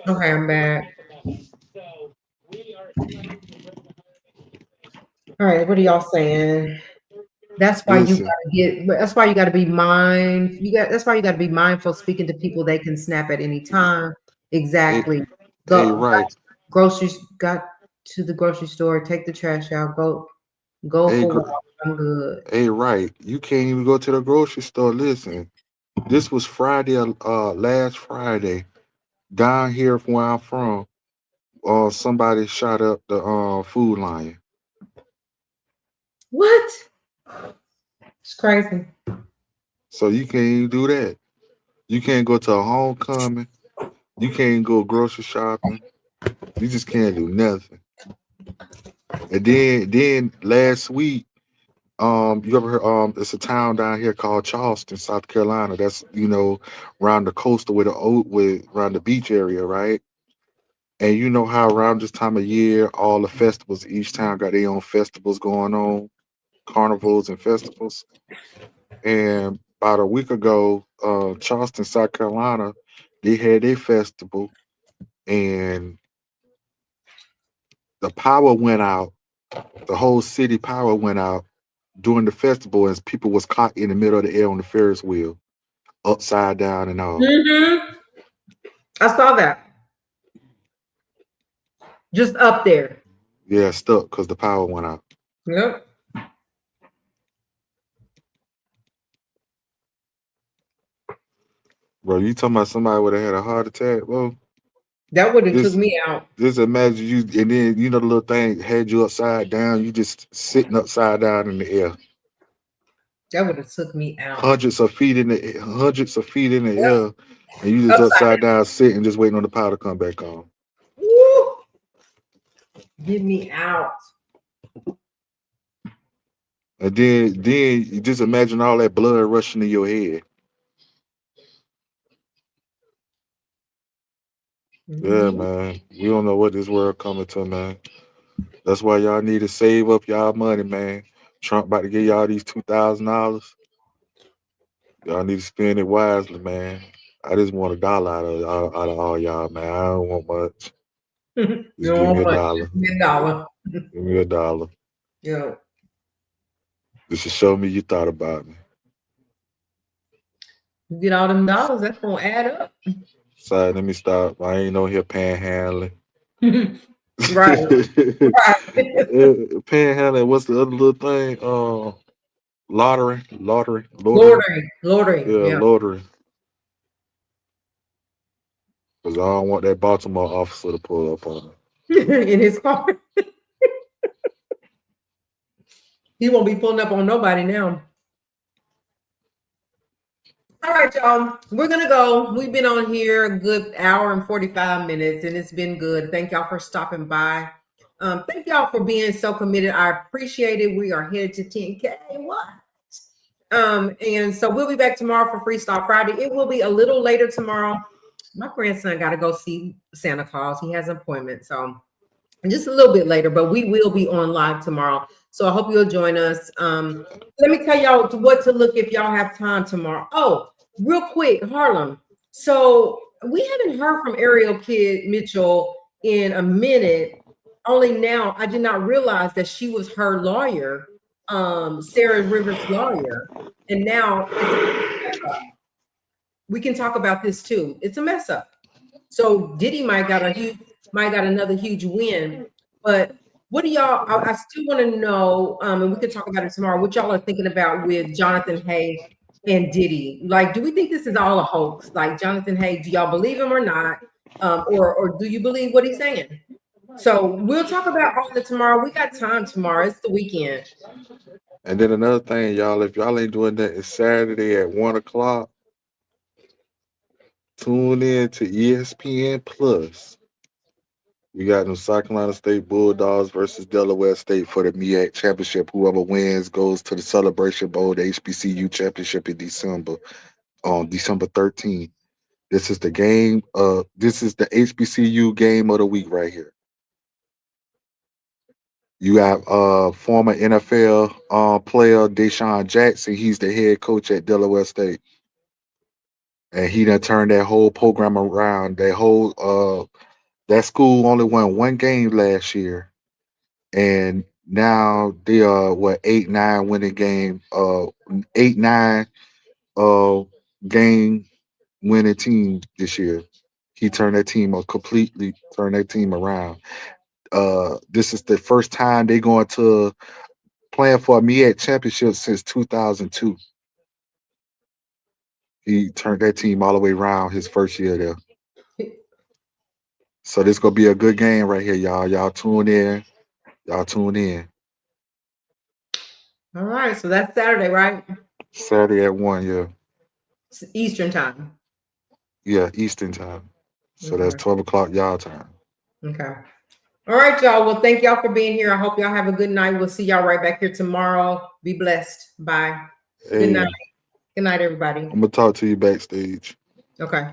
okay, I'm back. All right, what are y'all saying? That's why you Listen, gotta get. That's why you got to be mind. You got. That's why you got to be mindful speaking to people. They can snap at any time. hey, Exactly. hey, Go right. groceries. Got to the grocery store. Take the trash out. Go Hey, for a walk. I'm good. hey, right. You can't even go to the grocery store. Listen, this was Friday, last Friday, down here from where I'm from. Somebody shot up the food line. What? It's crazy. So you can't even do that. You can't go to a homecoming. You can't go grocery shopping. You just can't do nothing. And then last week, you ever heard, it's a town down here called Charleston, South Carolina. That's around the coastal with around the beach area, right? And you know how around this time of year, all the festivals, each town got their own festivals going on, carnivals and festivals. And about a week ago, Charleston, South Carolina, they had a festival, and the power went out. The whole city power went out during the festival, as people was caught in the middle of the air on the Ferris wheel, upside down and all. Hmm. I saw that. Just up there. Yeah, stuck because the power went out. Yep. Bro, you talking about somebody would have had a heart attack, bro? That would have took Just me out. just imagine you, and then the little thing had you upside down. You just sitting upside down in the air, That would have took me out. hundreds of feet in the Yep. air, and you just Upside upside down, sitting, just waiting on the power to come back on. down. Woo! Get me out. And then you just imagine all that blood rushing to your head. Yeah, man. We don't know what this world coming to, man. That's why y'all need to save up y'all money, man. Trump about to give y'all these $2,000. Y'all need to spend it wisely, man. I just want $1 out of all y'all, man. I don't want much. You Just don't give me want much. $1. Just give me $1. Give me $1. Yeah. Just to show me you thought about me. You get all them dollars, that's gonna add up. Sorry, let me stop. I ain't on here panhandling. Right. Right. Panhandling. What's the other little thing? Lottery. Loitering. Yeah, Yeah. lottery. Cause I don't want that Baltimore officer to pull up on me. In his car. He won't be pulling up on nobody now. All right, y'all. We're gonna go. We've been on here a good hour and 45 minutes, and it's been good. Thank y'all for stopping by. Thank y'all for being so committed. I appreciate it. We are headed to 10K. What? And so we'll be back tomorrow for Freestyle Friday. It will be a little later tomorrow. My grandson got to go see Santa Claus. He has an appointment, so just a little bit later, but we will be on live tomorrow. So I hope you'll join us. Let me tell y'all what to look if y'all have time tomorrow. Oh, real quick, Harlem. So we haven't heard from Ariel Kid Mitchell in a minute. Only now I did not realize that she was her lawyer, Sarah Rivers' lawyer. And now it's a mess up. We can talk about this too. It's a mess up. So Diddy might got another huge win. But what do y'all? I still want to know, and we could talk about it tomorrow. What y'all are thinking about with Jonathan Hay and Diddy? Like, do we think this is all a hoax? Like Jonathan Hay, do y'all believe him or not? Or do you believe what he's saying? So we'll talk about all that tomorrow. We got time tomorrow. It's the weekend. And then another thing, y'all, if y'all ain't doing that, it's Saturday at 1 o'clock. Tune in to ESPN Plus. We got them South Carolina State Bulldogs versus Delaware State for the MEAC championship. Whoever wins goes to the Celebration Bowl, the HBCU championship in December, on December 13th. This is the game. This is the HBCU game of the week right here. You got former NFL player Deshaun Jackson. He's the head coach at Delaware State, and he done turned that whole program around. That school only won one game last year, and now they are 8-9 winning game, 8-9 game winning team this year. He turned that team around. This is the first time they going to playing for a MEAC championship since 2002. He turned that team all the way around his first year there. So this gonna be a good game right here, y'all. Y'all tune in. All right. So that's Saturday, right? Saturday at 1, yeah. It's Eastern time. Yeah, Eastern time. So Okay. that's 12 o'clock y'all time. Okay. All right, y'all. Well, thank y'all for being here. I hope y'all have a good night. We'll see y'all right back here tomorrow. Be blessed. Bye. Hey, Good night. Good night, everybody. I'm gonna talk to you backstage. Okay.